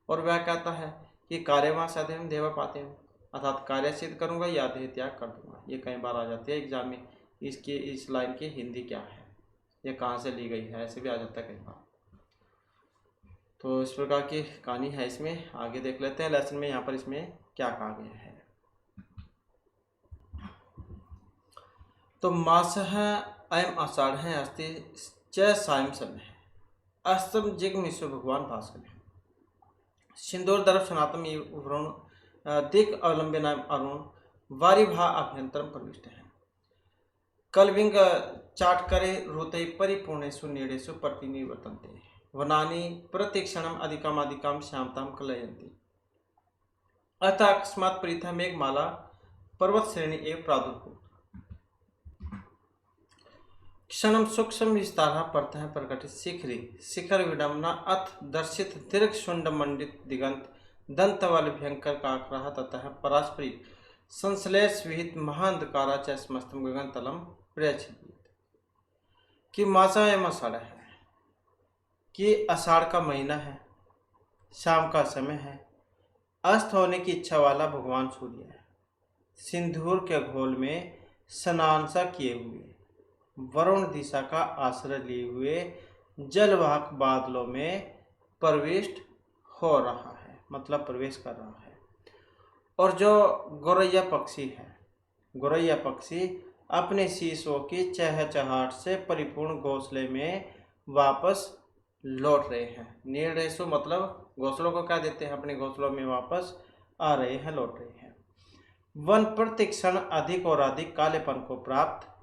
और वह कहता है कि कार्यवां साध्यम देवा पाते हैं, अर्थात कार्य सिद्ध करूंगा या देह त्याग कर दूंगा। ये कई बार आ जाती है एग्जाम में, इसकी इस लाइन की हिंदी क्या है, ये कहाँ से ली गई है, ऐसे भी आ जाता है कई बार। तो इस प्रकार की कहानी है इसमें। आगे देख लेते हैं लेसन में यहाँ पर इसमें क्या कहा गया है। तो मासः अयम आषाढ़ है अस्ति च सायं समय अस्तम जिग्म ईश्वर भगवान भास्कर है सिंदूर दर्भ सनातम वरुण दिक अवलंबे नाम अरुण वारी भा अभ्यंतरम प्रविष्ट है कलविंग चाट करे रोते परिपूर्णेषु नीड़ेषु प्रतिनिवर्तन्ते वनानि प्रतिक्षणम अधिकाम श्यामताम कलयन्ति अतः अकस्मात् परितः मेघमाला पर्वत श्रेणी एवं प्रादुर्भूत क्षणम सूक्ष्म विस्तार परतः प्रकटित शिखर विडम्बना अथ दर्शित दीर्घ शुंड मंडित दिगंत दंत वाले भयंकर का आग्रह ततः परास्परी संश्लेष विहित महाअंधकारा च समस्तम गगन तलम प्रयच्छित कि मासा एवं आषाढ़ है कि आषाढ़ का महीना है, शाम का समय है, अस्त होने की इच्छा वाला भगवान सूर्य है, सिंदूर के घोल में स्नान सा किए हुए वरुण दिशा का आश्रय लिए हुए जलवाहक बादलों में प्रविष्ट हो रहा है, मतलब प्रवेश कर रहा है। और जो गोरैया पक्षी है, गोरैया पक्षी अपने शीशों की चहचहाट से परिपूर्ण घोंसले में वापस लौट रहे हैं। नीड़ेषु मतलब घोंसलों को क्या देते हैं, अपने घोंसलों में वापस आ रहे हैं, लौट रहे हैं। वन प्रतिक्षण अधिक और अधिक कालेपन को प्राप्त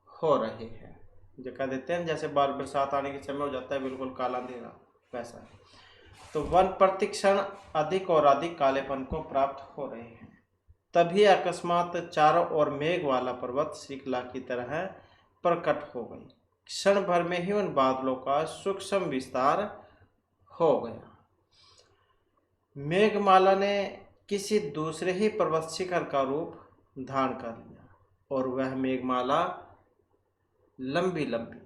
हो रहे हैं, जो कह देते हैं जैसे बार बरसात आने के समय हो जाता है बिल्कुल काला अंधेरा, वैसा है। तो वन प्रतिक्षण अधिक और अधिक कालेपन को प्राप्त हो रहे हैं। तभी अकस्मात चारों ओर मेघ वाला पर्वत श्रृंखला की तरह प्रकट हो गई। क्षण भर में ही उन बादलों का सूक्ष्म विस्तार हो गया। मेघमाला ने किसी दूसरे ही पर्वत शिखर का रूप धारण कर लिया और वह मेघमाला लंबी लंबी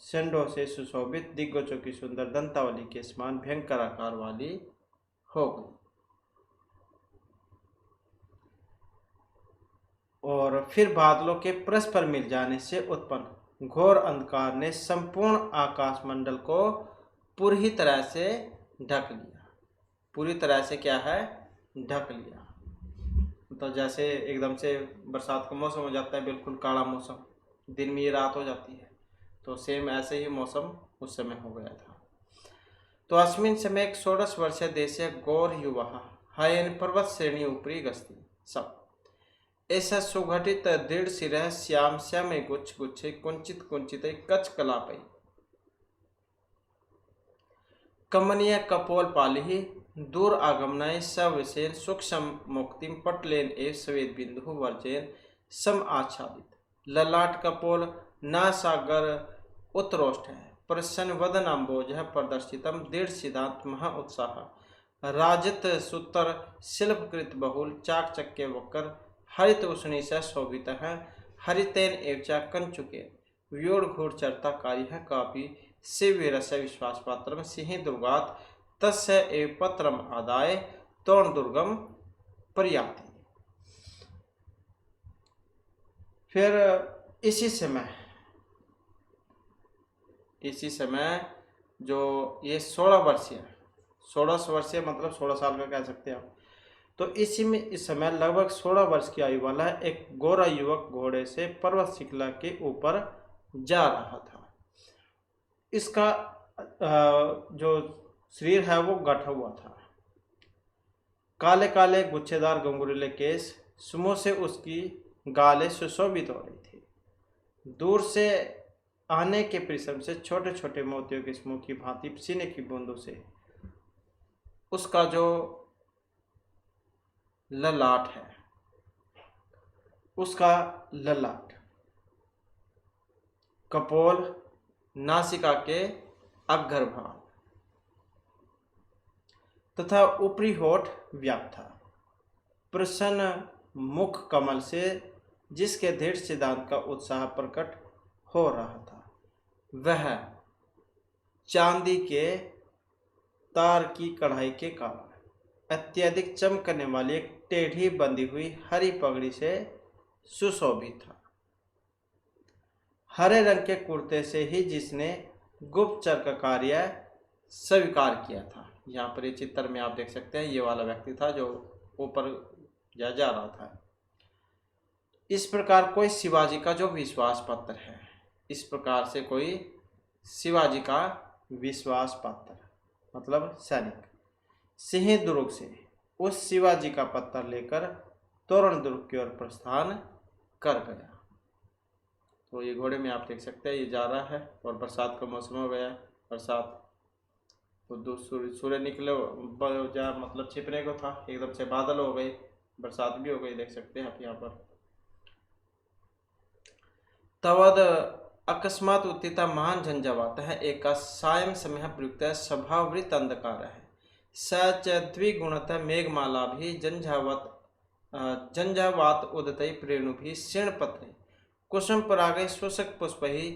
संडों से सुशोभित दिग्गजों की सुंदर दंतावली के समान भयंकर आकार वाली हो गई। और फिर बादलों के परस्पर मिल जाने से उत्पन्न घोर अंधकार ने संपूर्ण आकाशमंडल को पूरी तरह से ढक लिया। पूरी तरह से क्या है, ढक लिया। तो जैसे एकदम से बरसात का मौसम हो जाता है, बिल्कुल काला मौसम, दिन में ये रात हो जाती है, तो सेम ऐसे ही मौसम उस समय हो गया था। तो अस्मिन् समय 16 वर्षीय देशीय गौर युवा हयन पर्वत श्रेणी ऊपरी गस्ती सब ऐसा सुघटित दृढ़ शिरः श्याम श्यामे गुच्छ गुच्छे कुंचित कुंचित कच कलापै कमनीय कपोल पाली दूर आगमनाय सविशेन सूक्ष्म मुक्तिम पटलेन एव स्वेद बिंदु वर्जेन सम आच्छादित ललाट कपोल नासागर उत्तरोष्ठ है प्रसन्न वदन अम्बोज प्रदर्शितम दृढ़ सिद्धांत महा उत्साह राजत सूत्र शिल्पकृत बहुल चाक चक्के वक्र हरित उष्णी से शोभित है हरितेन एवचा कंचुके व्योड़ घूर चरता कार्य है कापी शिवरस विश्वास पात्रम सिंह दुर्गात तस्य एव पत्रम आदाय तोण दुर्गम पर्याति। फिर इसी समय जो ये 16 वर्षीय मतलब 16 साल का कह सकते हैं आप, तो इस समय लगभग 16 वर्ष की आयु वाला एक गोरा युवक घोड़े से पर्वत श्रृंखला के ऊपर जा रहा था। इसका जो शरीर है वो गठा हुआ था, काले काले गुच्छेदार घुंघरीले केस सुमो से उसकी गालें सुशोभित हो रही थी। दूर से आने के परिश्रम से छोटे छोटे मोतियों के समूह की भांति पसीने की बूंदों से उसका जो ललाट है, उसका ललाट कपोल नासिका के अग्र भाग तथा ऊपरी होठ व्याप्त था। प्रसन्न मुख कमल से जिसके दृढ़ सिद्धांत का उत्साह प्रकट हो रहा था, वह चांदी के तार की कढ़ाई के कारण अत्यधिक चमकने वाली एक टेढ़ी बंधी हुई हरी पगड़ी से सुशोभित था। हरे रंग के कुर्ते से ही जिसने गुप्तचर का कार्य स्वीकार किया था। यहाँ पर ये चित्र में आप देख सकते हैं, ये वाला व्यक्ति था जो ऊपर जा रहा था। इस प्रकार कोई शिवाजी का जो विश्वास पत्र है, इस प्रकार से कोई शिवाजी का विश्वास पात्र मतलब सैनिक सिंह दुर्ग से उस शिवाजी का पत्र लेकर तोरण दुर्ग की ओर प्रस्थान कर गया। तो ये घोड़े में आप देख सकते हैं, ये जा रहा है और बरसात का मौसम हो गया। बरसात तो सूर्य निकले जा मतलब छिपने को था, एकदम से बादल हो गए, बरसात भी हो गई, देख सकते हैं आप यहाँ पर। तवद अकस्मात उत्थिता महान झंझावात है एक सायं समय प्रयुक्त स्वभावृत अंधकार है स च द्विगुणतः मेघमाला भी झंझावात उदतई प्रेणुभि क्षीणपत्रे कुसुम परागे शुष्क पुष्प ही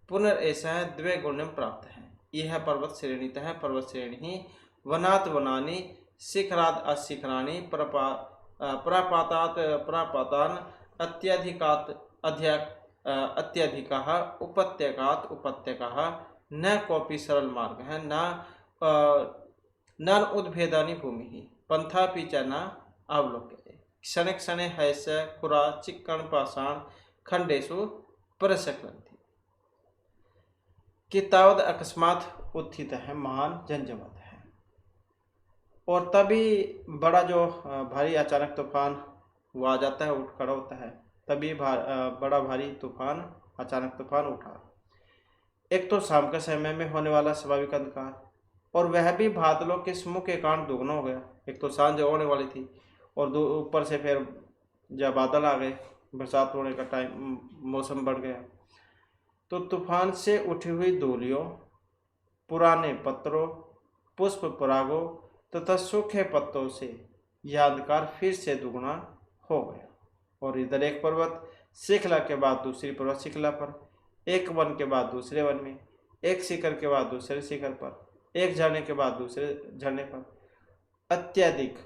पुनर्ऐसा द्विगुण प्राप्त है। यह पर्वत श्रेणीतः पर्वत श्रेणी वनात् वनानि शिखराद अशिखराणि प्रापातात प्रापातान अत्यधिकात् अत्यधिकाः उपत्यकात् उपत्यकाः न कोऽपि सरल मार्ग है न उद्भेदानि भूमि पंथापि च न अवलोक्यते क्षणे क्षणे हैष खुरा चिक्कण पाषाण खंडेषु प्रसक्लन्ति कि तावद अकस्मात उत्थित है महान झंझावात है। और तभी बड़ा जो भारी अचानक तूफान वो आ जाता है, उठ खड़ा होता है। तभी बड़ा भारी तूफान अचानक तूफान उठा। एक तो शाम के समय में होने वाला स्वाभाविक अंधकार, और वह भी बादलों के समूह के कारण दुगना हो गया। एक तो सांझ होने वाली थी और ऊपर से फिर जब बादल आ गए, बरसात होने का टाइम मौसम बढ़ गया। तो तूफान से उठी हुई धूलियों, पुराने पत्रों, पुष्प परागों तथा सूखे पत्तों से यह अंधकार फिर से दुगना हो गया। और इधर एक पर्वत श्रृंखला के बाद दूसरी पर्वत श्रृंखला पर, एक वन के बाद दूसरे वन में, एक शिखर के बाद दूसरे शिखर पर, एक झरने के बाद दूसरे झरने पर, अत्यधिक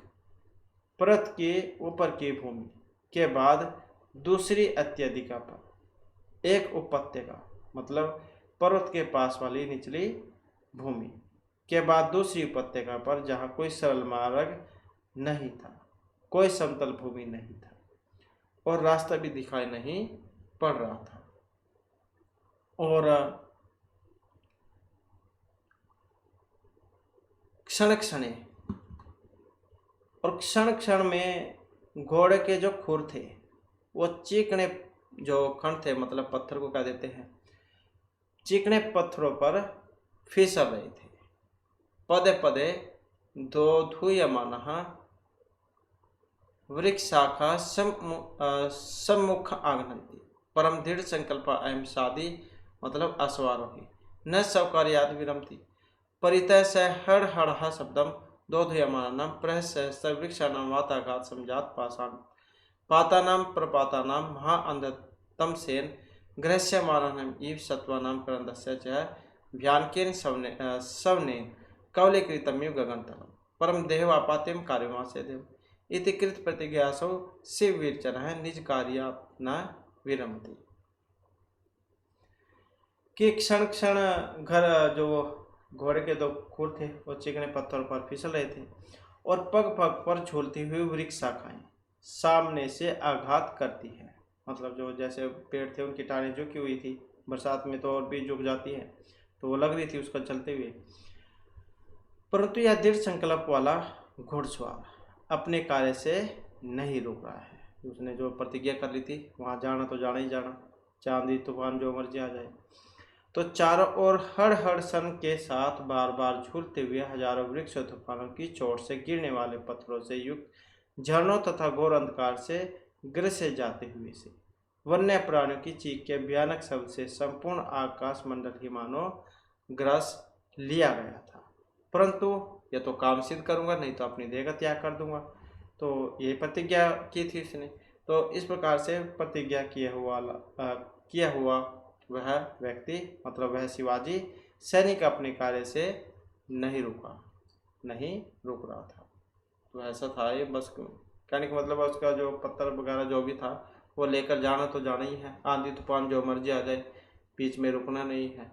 परत के ऊपर की भूमि के बाद दूसरी अत्यधिका पर, एक उपत्यका मतलब पर्वत के पास वाली निचली भूमि के बाद दूसरी उपत्यका पर, जहाँ कोई सरल मार्ग नहीं था, कोई समतल भूमि नहीं था और रास्ता भी दिखाई नहीं पड़ रहा था। और क्षण क्षणे और क्षण क्षण में घोड़े के जो खुर थे वो चिकने जो खंड थे, मतलब पत्थर को कह देते हैं, चिकने पत्थरों पर फिसल रहे थे। पदे पदे दो धूयमान वृक्षशाखा सम्मुख आगनंती परम दृढ़ संकल्प अयम साधी, मतलब अश्वारोही न सौकार्याद विरमती परितः स हड़ हड़ शब्दम दो धूयमानानां प्रहसहस्र वृक्षाणां वाताघात समजात पाषाण पातानां प्रपातानां महा अंधतम सेन ग्रह्यमानानां इव सत्वानां करन्दस्य च भ्यानकेन सवनेन कवलीकृतमिव गगनतलम् परम देहवापात्यम कार्यमास्य देव इति कृत प्रतिज्ञासो शिववीरचरः निज कार्यात् न विरमति। कि क्षण क्षण घर जो घोड़े के दो खुर थे वो चिकने पत्थर पर फिसल रहे थे और पग पग पर झूलती हुई वृक्ष शाखाएं सामने से आघात करती है, मतलब जो जैसे पेड़ थे उनकी टारें झुकी हुई थी, बरसात में तो और भी झुक जाती है, तो वो लग रही थी उसका चलते हुए। परंतु यह दृढ़ संकल्प वाला घुड़सवार अपने कार्य से नहीं रुक रहा है। उसने जो प्रतिज्ञा कर ली थी वहां जाना तो जाना ही जाना, चांदी तूफान जो मर्जी आ जाए। तो चारों ओर हड़ हड़ सन के साथ बार बार झूलते हुए हजारों वृक्ष तूफानों की चोट से गिरने वाले पत्थरों से युक्त झरनों तथा घोर अंधकार से ग्रसे जाते हुए से वन्य प्राणियों की चीख के भयानक शब्द से संपूर्ण आकाश मंडल ही मानो ग्रस लिया गया था। परंतु या तो काम सिद्ध करूंगा, नहीं तो अपनी देह का त्याग कर दूंगा। तो ये प्रतिज्ञा की थी इसने। तो इस प्रकार से प्रतिज्ञा किया हुआ वह व्यक्ति, मतलब वह शिवाजी सैनिक अपने कार्य से नहीं रुक रहा था। तो ऐसा था ये, बस कहने का मतलब उसका जो पत्थर वगैरह जो भी था वो लेकर जाना तो जाना ही है, आंधी तूफान जो मर्जी आ जाए, बीच में रुकना नहीं है।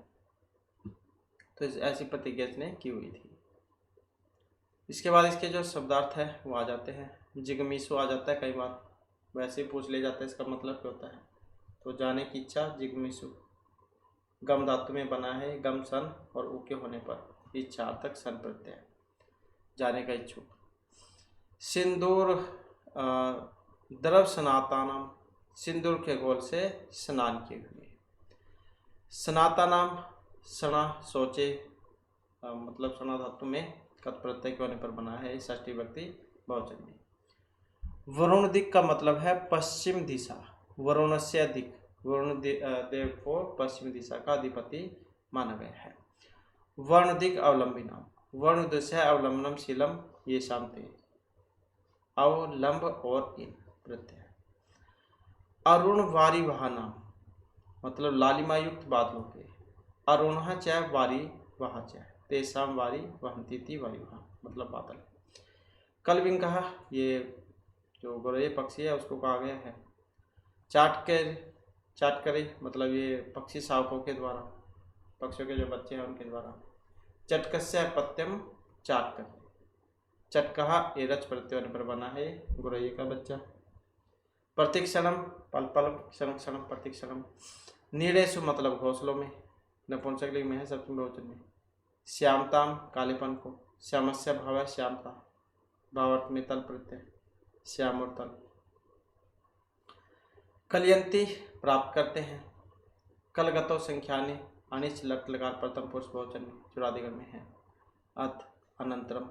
तो ऐसी प्रतिज्ञा इसने की हुई थी। इसके बाद इसके जो शब्दार्थ है वो आ जाते हैं। जिगमीसु आ जाता है, कई बार वैसे ही पूछ ले जाता है इसका मतलब क्या होता है। तो जाने की इच्छा, जिगमीसु गम धातु में बना है, गम सन और ऊ के होने पर इच्छार्थक सन प्रत्यय, जाने का इच्छुक। सिंदूर द्रव स्नातानाम, सिंदूर के गोल से स्नान किए हुए। स्नातानाम सना सोचे, मतलब सना धातु में कत प्रत्यय के होने पर बना है, षष्ठी व्यक्ति बहुवचन में। वरुण दिक का मतलब है पश्चिम दिशा, वरुण से अधिक, वरुण देव को पश्चिम दिशा का अधिपति माना गया है। वर्ण दिक अवलंबी नाम, वर्ण दिशा अवलंबनम शीलम ये शांति अवलंब और इन प्रत्यय। अरुण वारी वहा नाम, मतलब लालिमा युक्त बादलों के। अरुण च वारी वहा च तेसाम वारी वहंती वायु, मतलब बादल। कलविंग कहा, ये जो गोरैया पक्षी है उसको कहा गया है। चाट करे, मतलब ये पक्षी शावकों के द्वारा, पक्षियों के जो बच्चे हैं उनके द्वारा। चटकस्य पत्यम चाट कर, चटकहा ये रच प्रत्यय पर बना है, गोरैया का बच्चा। प्रतीक्षणम पल पल क्षण क्षण प्रतीक्षणम। नीड़ेशु मतलब घोंसलों में, नपुंसक लिंग में है, सप्तमी बहुवचन में। श्यामताम कालेपन को, श्यामस्य भाव है श्यामता, भावार्थ में तल प्रत्यय, श्याम और तल। कलयंती प्राप्त करते हैं। कलगतो संख्याने अनिच लट लकार प्रथम पुरुष बहुवचन में, चुरादिगण में है। अथ अनंतरम।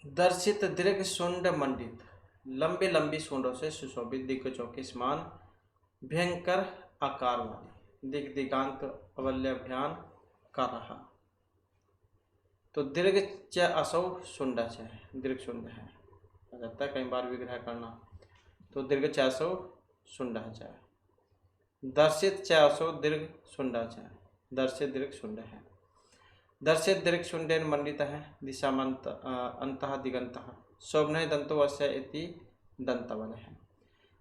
दर्शित दीर्घ शुंड मंडित, लंबी लंबी सूंडों से सुशोभित दिग्गजों के समान भयंकर आकार वाली, दिग दिगांत अवल्यभ्यान कर रहा। तो दीर्घ च असौ शुंड है, दीर्घ शुंड है, रहता है कई बार विग्रह करना। तो दीर्घ च असौ शुंड है। दर्शित च असौ दीर्घ शुंड है, दर्शित दीर्घ शुंड है। दर्शित दीर्घ शुंडेन मंडित है, दिशामंत अंतः दिगंतः, शोभन दंतो अस्य इति दंतवल है।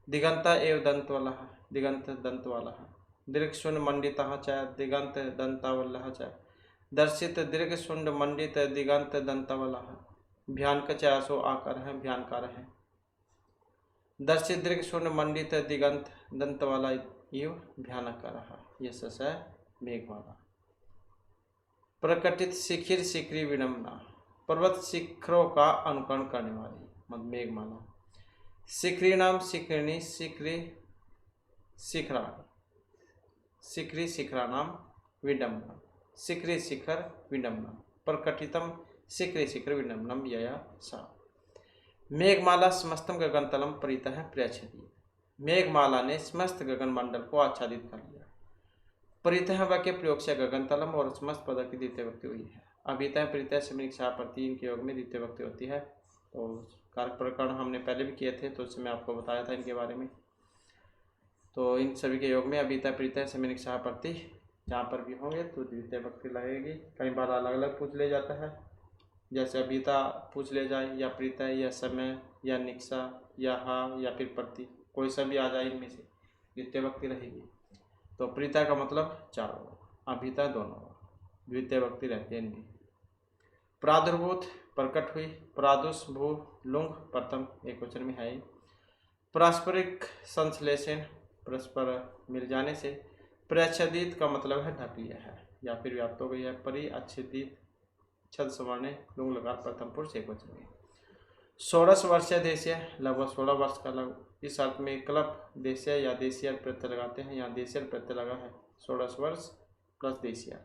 दिगंत एव दंतवलः, दिगंत दंतवालः। दीर्घ शुंड मंडितः च दिगंत दंतावलः च दर्शित दीर्घ शुंड मंडित दिगंत दंतवला। भयानक चासो आकर है, भयानकार है। दर्शित दीर्घ शुंड मंडित दिगंत दंतवाला इव भयानक रहा। ये सस है मेघमाला। प्रकटित शिखिर शिखरी विडम्बना, पर्वत शिखरों का अनुकरण करने वाली मत मेघमाला। शिखरी नाम शिखरिणी शिखरी शिखरा, शिखरी शिखरा नाम विडम्बना, शिखरी शिखर विडम्बना। प्रकटितम शिखरी शिखर विडम्बनम यया सा। मेघमाला समस्तम गगनतलम परितः प्रच्छेदी। मेघमाला ने समस्त गगन मंडल को आच्छादित कर लिया। परितः वाक्य प्रयोग से गगनतलम और समस्त पद की द्वितीय व्यक्ति हुई है। अभितः परितः समीक शाप्रति इनके योग में द्वितीय व्यक्ति होती है। तो कारक प्रकरण हमने पहले भी किए थे, तो उससे मैं आपको बताया था इनके बारे में। तो इन सभी के योग में अभितः परितः समीक शाप्रति जहाँ पर भी होंगे तो द्वितीय व्यक्ति लगेगी। कई बार अलग अलग पूछ ले जाता है, जैसे अभिता पूछ ले जाए या प्रीता या समय या निक्षा या हा या फिर प्रति, कोई सा भी आ जाए इनमें से द्वितीय व्यक्ति रहेगी। तो प्रीता का मतलब चारों, अभिता दोनों, द्वितीय व्यक्ति रहते हैं इनमें। प्रादुर्भूत प्रकट हुई, प्रादुष भू लुंग प्रथम एक वचन में है। पारस्परिक संश्लेषण परस्पर मिल जाने से। प्रच्छदित का मतलब है ढक लिया है या फिर व्याप्त हो गई है। परि अच्छेदित छद सवर्ण लुंग लकार प्रथम पुरुष एक वचन में। 16 वर्षीय देशीय लगभग 16 वर्ष का लगभग। इस अर्थ में क्लब देशीय या देशीय प्रत्यय लगाते हैं। यहाँ देशीय प्रत्यय लगा है 16 वर्ष प्लस देशीय।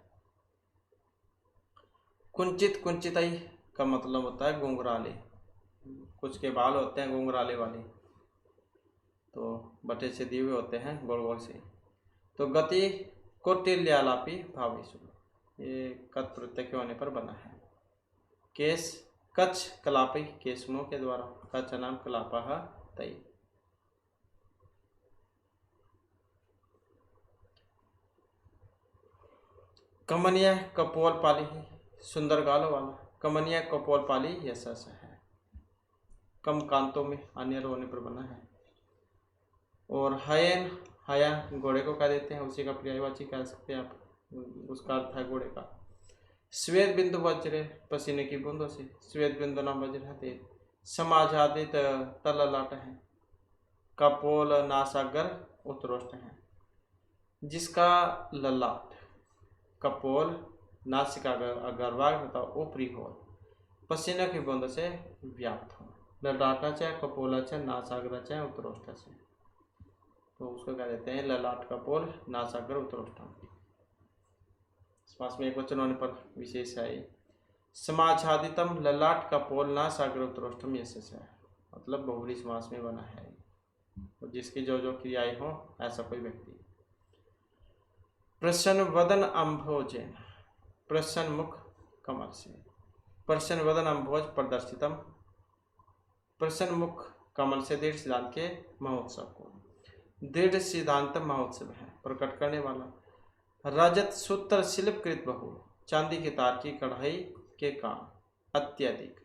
कुंचित कुंचितई का मतलब होता है घुंघराले, कुछ के बाल होते हैं घुंघराले वाले, तो बटे से दिए हुए होते हैं गोल गोल से। तो गति कौटिल्यालापी भावेशु, ये कत प्रत्यय के होने पर बना है। केश कच्छ कलापी, केशुनों के द्वारा। कच्छ नाम कलापा तई। कमनीय कपोल पाली, सुंदर गालों वाला। कमनीय कपोल पाली यश है, कम कांतों में अन्य होने पर बना है। और हयन, हया घोड़े को कह देते हैं, उसी का पर्यायवाची कह सकते हैं आप, उसका अर्थ है घोड़े का। श्वेत बिंदु वज्र, पसीने की बूंदों से। श्वेत बिंदु नाम वज्र है तेज। समाजादित तललाट है। कपोल नासागर उत्तरोष्ट है, जिसका ललाट कपोल नासिका गर्भाग तथा ऊपरी होल पसीने की बूंदों से व्याप्त हो। ललाटा चाहे कपोला चाहे नासागर चाहे उत्तरोष्ट से, तो उसको क्या देते हैं ललाट कपोल नासागर उत्तरोष्टम। समास में एक वचन होने पर विशेष है। समाच्छादितम ललाट कपोल नासागर उत्तरोष्टम यश है, मतलब बहुव्रीहि समास में बना है, तो जिसकी जो जो क्रियाएं हो ऐसा कोई व्यक्ति। प्रसन्न वदन अम्भोजेन, प्रसन्न मुख कमल से। प्रसन्न वदन अम्भोज प्रदर्शितम, प्रसन्न मुख कमल से दृढ़ सिद्धांत के महोत्सव को। दृढ़ सिद्धांत महोत्सव है प्रकट करने वाला। रजत सूत्र शिल्पकृत बहु, चांदी के तार की कढ़ाई के काम अत्यधिक।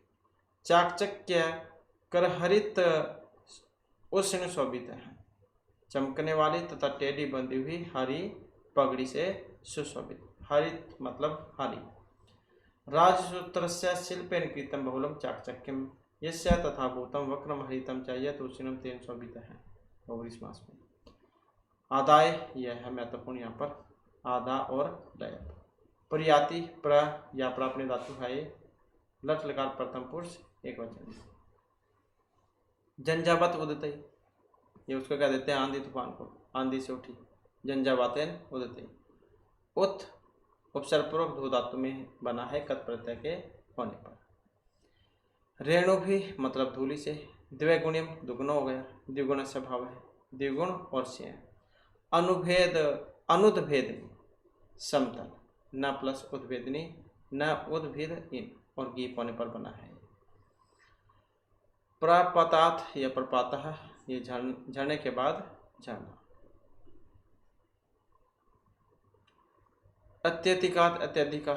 चाकचक्य करहरित उष्ण शोभित है, चमकने वाली तथा टेढ़ी बंधी हुई हरी पगड़ी से सुशोभित। हरित मतलब हरी। राजसूत्र से शिल्पेन कृतम बहुलम चाकचक्यम यस्य तथा भूतम वक्रम हरितम चाहिए तो उष्णम तेन शोभित है बहुव्रीहि समास में। आदाय यह है महत्वपूर्ण यहाँ पर, आधा और लय। प्रयाति प्र या प्राप्त धातु है, लट लकार प्रथम पुरुष एक वचन। जंजावत उदते, ये उसको क्या देते हैं आंधी तूफान को, आंधी से उठी। जंजावातेन उदते। उत उपसर्ग पूर्वक धू धातु में बना है कत प्रत्यय के होने पर। रेणु भी मतलब धूलि से। द्विगुणिम दुगुण हो गया, द्विगुण से भाव है द्विगुण और से। अनुभेद अनुद्भेदनी समतल, न प्लस उद्भेदनी न उद्भिद इन और गीप होने पर बना है। प्रपतात या प्रपातः, ये झरने के बाद झरना। अत्यधिकात अत्यधिक,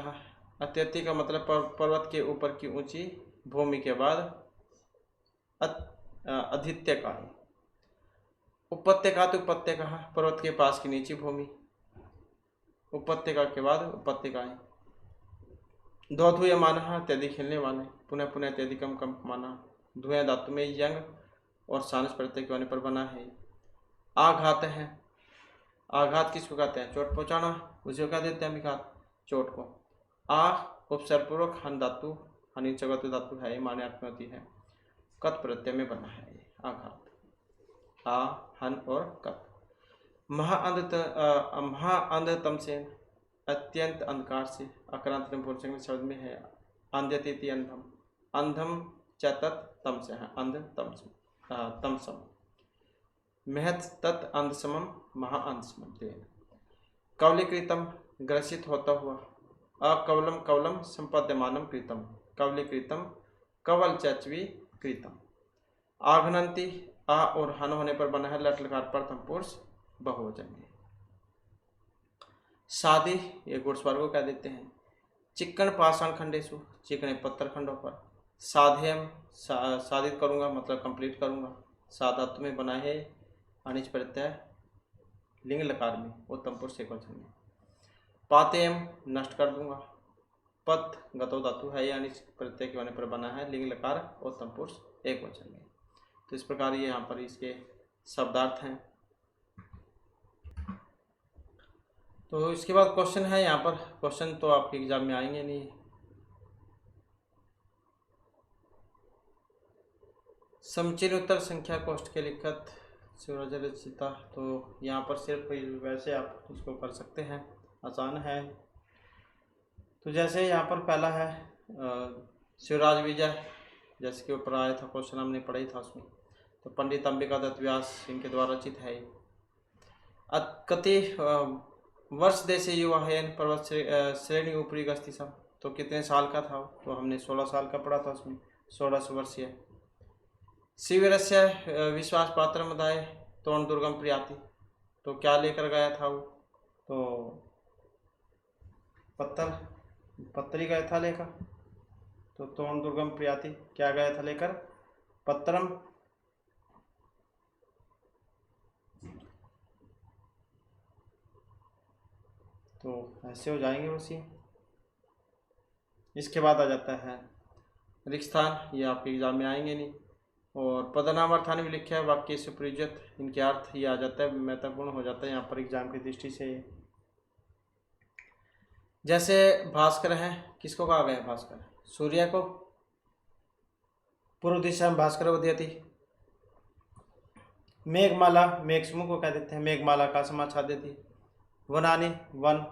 अत्यधिक का मतलब पर्वत के ऊपर की ऊंची भूमि के बाद अधित्य का है। उपत्यकात उपत्यका, पर्वत के पास की नीची भूमि। उपत्यका के बाद उपत्यकाएं। द्वधूयमानः इत्यादि खेलने वाले, पुनः पुनः इत्यादिकम कंपमानः, धुएं धातु में यंग और सानस प्रत्यय के होने पर बना है। आघात है, आघात किसको कहते हैं? चोट पहुंचाना, उसे क्या देते हैं विघात, चोट को। आ उपसर्गपूर्वक हन धातु, हनि चगत धातु है, माने अर्थ में होती है, कत प्रत्यय में बना है ये आघात, आ हन और कत। महाअंधतम से, अत्यंत अंधकार से, अक्रांत शब्द में है, अंध्यति अंधम, अंधम च तत् तम से है, अंध तम से तमसम, महत तत् अंधसमम महाअंधसमम। कवलीकृतम ग्रसित होता हुआ, अकवलम कवलम संपद्यमानम कृतम, कवलीकृतम कवल चचवी कृतम। आघनंती, आ और हन होने पर बना है लट लकार प्रथम पुरुष बहुवचन में। शादी, ये घुड़सवार को कह देते हैं। चिक्कन पाषाण खंडेशु, चिकने पत्थर खंडों पर। साध्यम, साधित करूंगा मतलब कंप्लीट करूंगा, साधातु में बना है, अनिच प्रत्यय लिंग लकार में, उत्तम पुरुष एकवचन में। पातेयम, नष्ट कर दूंगा, पत गतो धातु है, यानी प्रत्यय के होने पर बना है, लिंग लकार उत्तम पुरुष एकवचन में। तो इस प्रकार ये यहाँ पर इसके शब्दार्थ हैं। तो इसके बाद क्वेश्चन है यहाँ पर, क्वेश्चन तो आपके एग्जाम में आएंगे नहीं। समुचीन उत्तर संख्या कोष्ठ के लिखत सूरज रचिता, तो यहाँ पर सिर्फ वैसे आप इसको कर सकते हैं, आसान है। तो जैसे यहाँ पर पहला है शिवराज विजय, जैसे कि ऊपर आया था क्वेश्चन, हमने पढ़ा ही था उसमें। तो पंडित अंबिका दत्त व्यास इनके द्वारा रचित है। कति वर्ष देश युवा है पर्वत श्रेणी ऊपरी गस्ती सब, तो कितने साल का था? तो हमने 16 साल का पढ़ा था उसमें, 16 वर्षीय। शिविरस्य विश्वास पात्र मदाय तोण दुर्गम प्रियाति, तो क्या लेकर गया था वो? तो पत्तरी गया था लेकर, तो तोण दुर्गम प्रियाति क्या गया था लेकर? पत्रम। तो ऐसे हो जाएंगे उसी। इसके बाद आ जाता है रिक्स्थान, ये आपके एग्जाम में आएंगे नहीं। और पदनाम अर्थान भी लिखे है, वाक्य से प्रयुक्त, इनके अर्थ ये आ जाता है, महत्वपूर्ण हो जाता है यहाँ पर एग्जाम की दृष्टि से। जैसे भास्कर है, किसको कहा गया भास्कर? सूर्य को। पूर्व दिशा में भास्कर उदयति। मेघमाला, मेघ समूह को कह देते हैं, मेघमाला का समाचार थी। वनानी, वन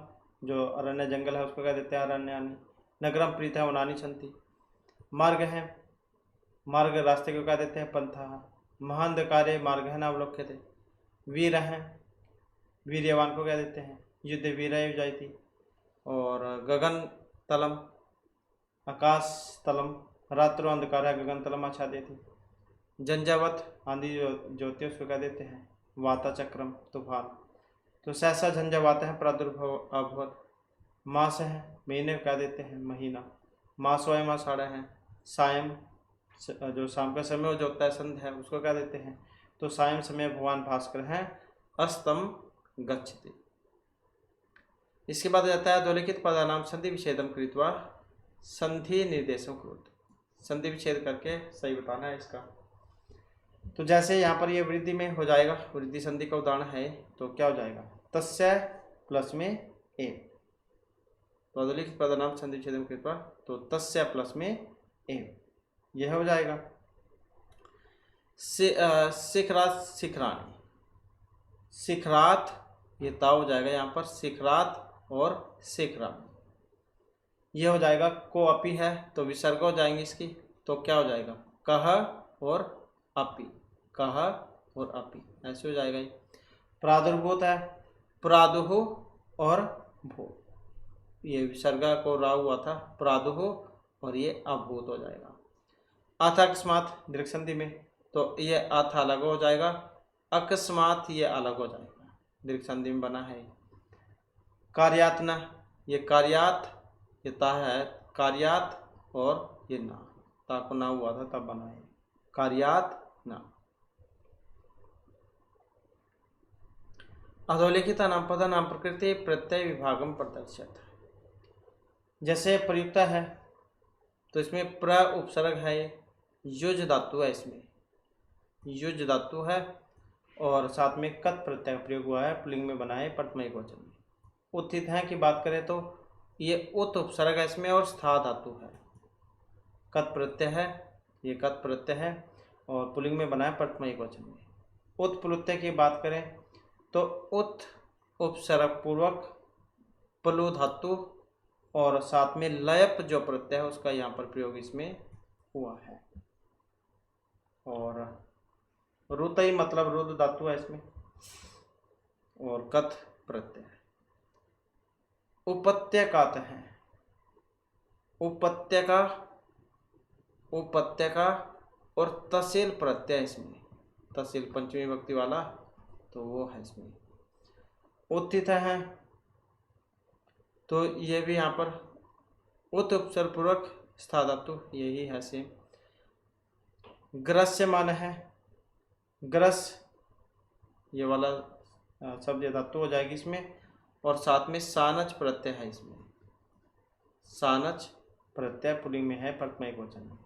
जो अरण्य जंगल है उसको कह देते हैं अरण्यानि। नगरम प्रीत है, वनानी संति। मार्ग है, मार्ग रास्ते को कह देते हैं पंथा। महांधकारे मार्ग है ना अवलोक्य थे। वीर हैं, वीर्यवान को कह देते हैं युद्ध वीर जाती। और गगन तलम, आकाश तलम, रात्रो अंधकार है, गगन तलम आच्छादित थी। झंझावत, आंधी ज्योति उसको कह देते हैं वाता चक्रम, तूफान। तो सहसा झंझावात है, प्रादुर्भव अभवत। मास है, महीने को कह देते हैं महीना। मासोय मासाड़ा है, सायं जो शाम का समय जो होता है संध्या है उसको कह देते हैं। तो सायं समय भगवान भास्कर हैं अस्तम गच्छति। इसके बाद जाता है अधोलिखित पदानाम संधि विच्छेदम कृत्वा संधि निर्देशम कृत, संधि विच्छेद करके सही बताना है इसका। तो जैसे यहाँ पर ये वृद्धि में हो जाएगा, वृद्धि संधि का उदाहरण है, तो क्या हो जाएगा? तस्य प्लस में ए, तो अधोलिखित पदानाम संधि विच्छेदम कृत्वा, तो तस्य प्लस में ए, यह हो जाएगा। शिखरात शिखरानी, शिखरात ये ता हो जाएगा यहाँ पर, शिखरात और शिखरानी ये हो जाएगा। को अपी है तो विसर्ग हो जाएंगे इसकी, तो क्या हो जाएगा? कह और अपी, कह और अपी, ऐसे हो जाएगा। प्रादुर्भूत है, प्रादुः और भू, ये विसर्ग को रा हुआ था, प्रादुः और ये अभूत हो जाएगा। अथ अकस्मात दीर्घ संधि में, तो ये अथ अलग हो जाएगा, अकस्मात ये अलग हो जाएगा, दीर्घ संधि में बना है। कार्यातना, ये कार्यात, ये ता है कार्यात, और ये ना, ता को ना हुआ था तब बना है कार्यात ना। अधोलिखित नाम पद नाम प्रकृति प्रत्यय विभागम प्रदर्शित, जैसे प्रयुक्त है तो इसमें प्र उपसर्ग है, युज धातु है, इसमें युज धातु है और साथ में कत प्रत्यय का प्रयोग हुआ है, पुल्लिंग में बना है, प्रथमा एकवचन में। उत्थित है की बात करें तो ये उत उपसर्ग है इसमें और स्था धातु है, कत प्रत्यय है, ये कत प्रत्यय है और पुल्लिंग में बना है, प्रथमा एकवचन में। उत प्रत्यय की बात करें तो उत उपसर्ग पूर्वक प्लु धातु और साथ में लयप जो प्रत्यय है उसका यहाँ पर प्रयोग इसमें हुआ है। और रुतई मतलब रुद्र धातु है इसमें और कथ प्रत्यय। उपत्यकात है, उपत्यका और तहसील प्रत्यय इसमें, तहसील पंचमी विभक्ति वाला तो वो है इसमें। उत्थित है तो ये भी यहाँ पर उत उपसर्ग पूर्वक स्था धातु यही है सेम। ग्रस्यमान है, ग्रस ये वाला शब्द धातु हो जाएगी इसमें और साथ में सानच प्रत्यय है इसमें, सानच प्रत्यय पुल्लिंग में है, प्रथमा एकवचन में।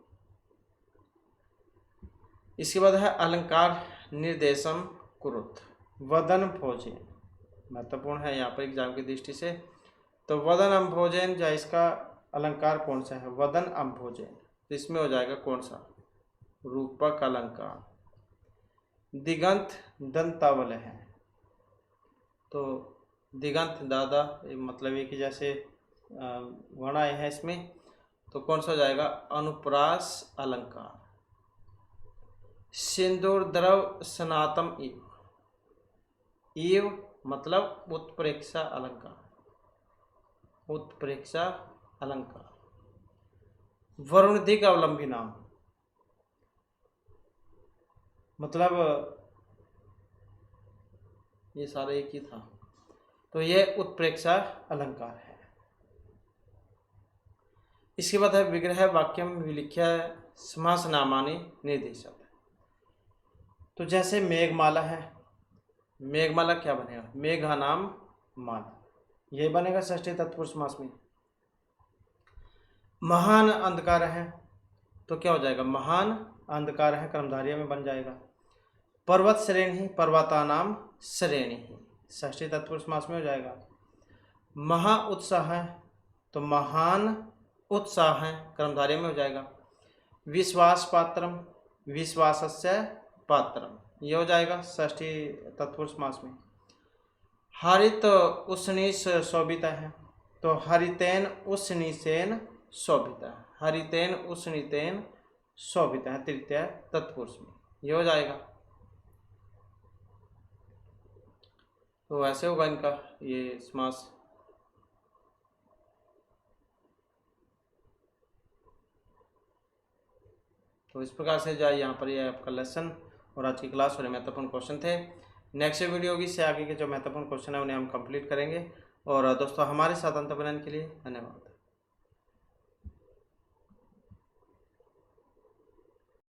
इसके बाद है अलंकार निर्देशम कुरुत, वदन भोजन महत्वपूर्ण है यहाँ पर एग्जाम की दृष्टि से। तो वदन अम्भोजन या इसका अलंकार कौन सा है, वदन अम्भोजन, तो इसमें हो जाएगा कौन सा, रूपक अलंकार। दिगंत दंतावल है तो दिगंत दादा मतलब एक ही जैसे वर्ण आए हैं इसमें, तो कौन सा हो जाएगा, अनुप्रास अलंकार। सिंदूर द्रव सनातम इव, इव मतलब उत्प्रेक्षा अलंकार, उत्प्रेक्षा अलंकार। वरुण दिग अवलंबी नाम मतलब ये सारा एक ही था, तो ये उत्प्रेक्षा अलंकार है। इसके बाद है विग्रह वाक्यम विलिख्य समास नामानि निर्देशक। तो जैसे मेघमाला है, मेघमाला क्या बनेगा, मेघा नाम माला, ये बनेगा षष्ठी तत्पुरुष समास में। महान अंधकार है तो क्या हो जाएगा, महान अंधकार है कर्मधारय में बन जाएगा। पर्वत श्रेणी, पर्वता नाम श्रेणी, षष्ठी तत्पुरुष समास में हो जाएगा। महा उत्साह है तो महान उत्साह है कर्मधारय में हो जाएगा। विश्वास पात्रम, विश्वासस्य पात्रम, ये हो जाएगा षष्ठी तत्पुरुष समास में। हरित उष्णीश शोभिता है तो हरितेन उष्णीसेन शोभिता, हरितेन उष्णीतेन शोभिता है तृतीय तत्पुरुष में, ये हो जाएगा। तो ऐसे होगा इनका ये समास। तो इस प्रकार से जो है यहाँ पर ये आपका लेसन और आज की क्लास और महत्वपूर्ण क्वेश्चन थे। नेक्स्ट वीडियो होगी, इससे आगे के जो महत्वपूर्ण क्वेश्चन है उन्हें हम कंप्लीट करेंगे। और दोस्तों हमारे साथ अंत बनाने के लिए धन्यवाद।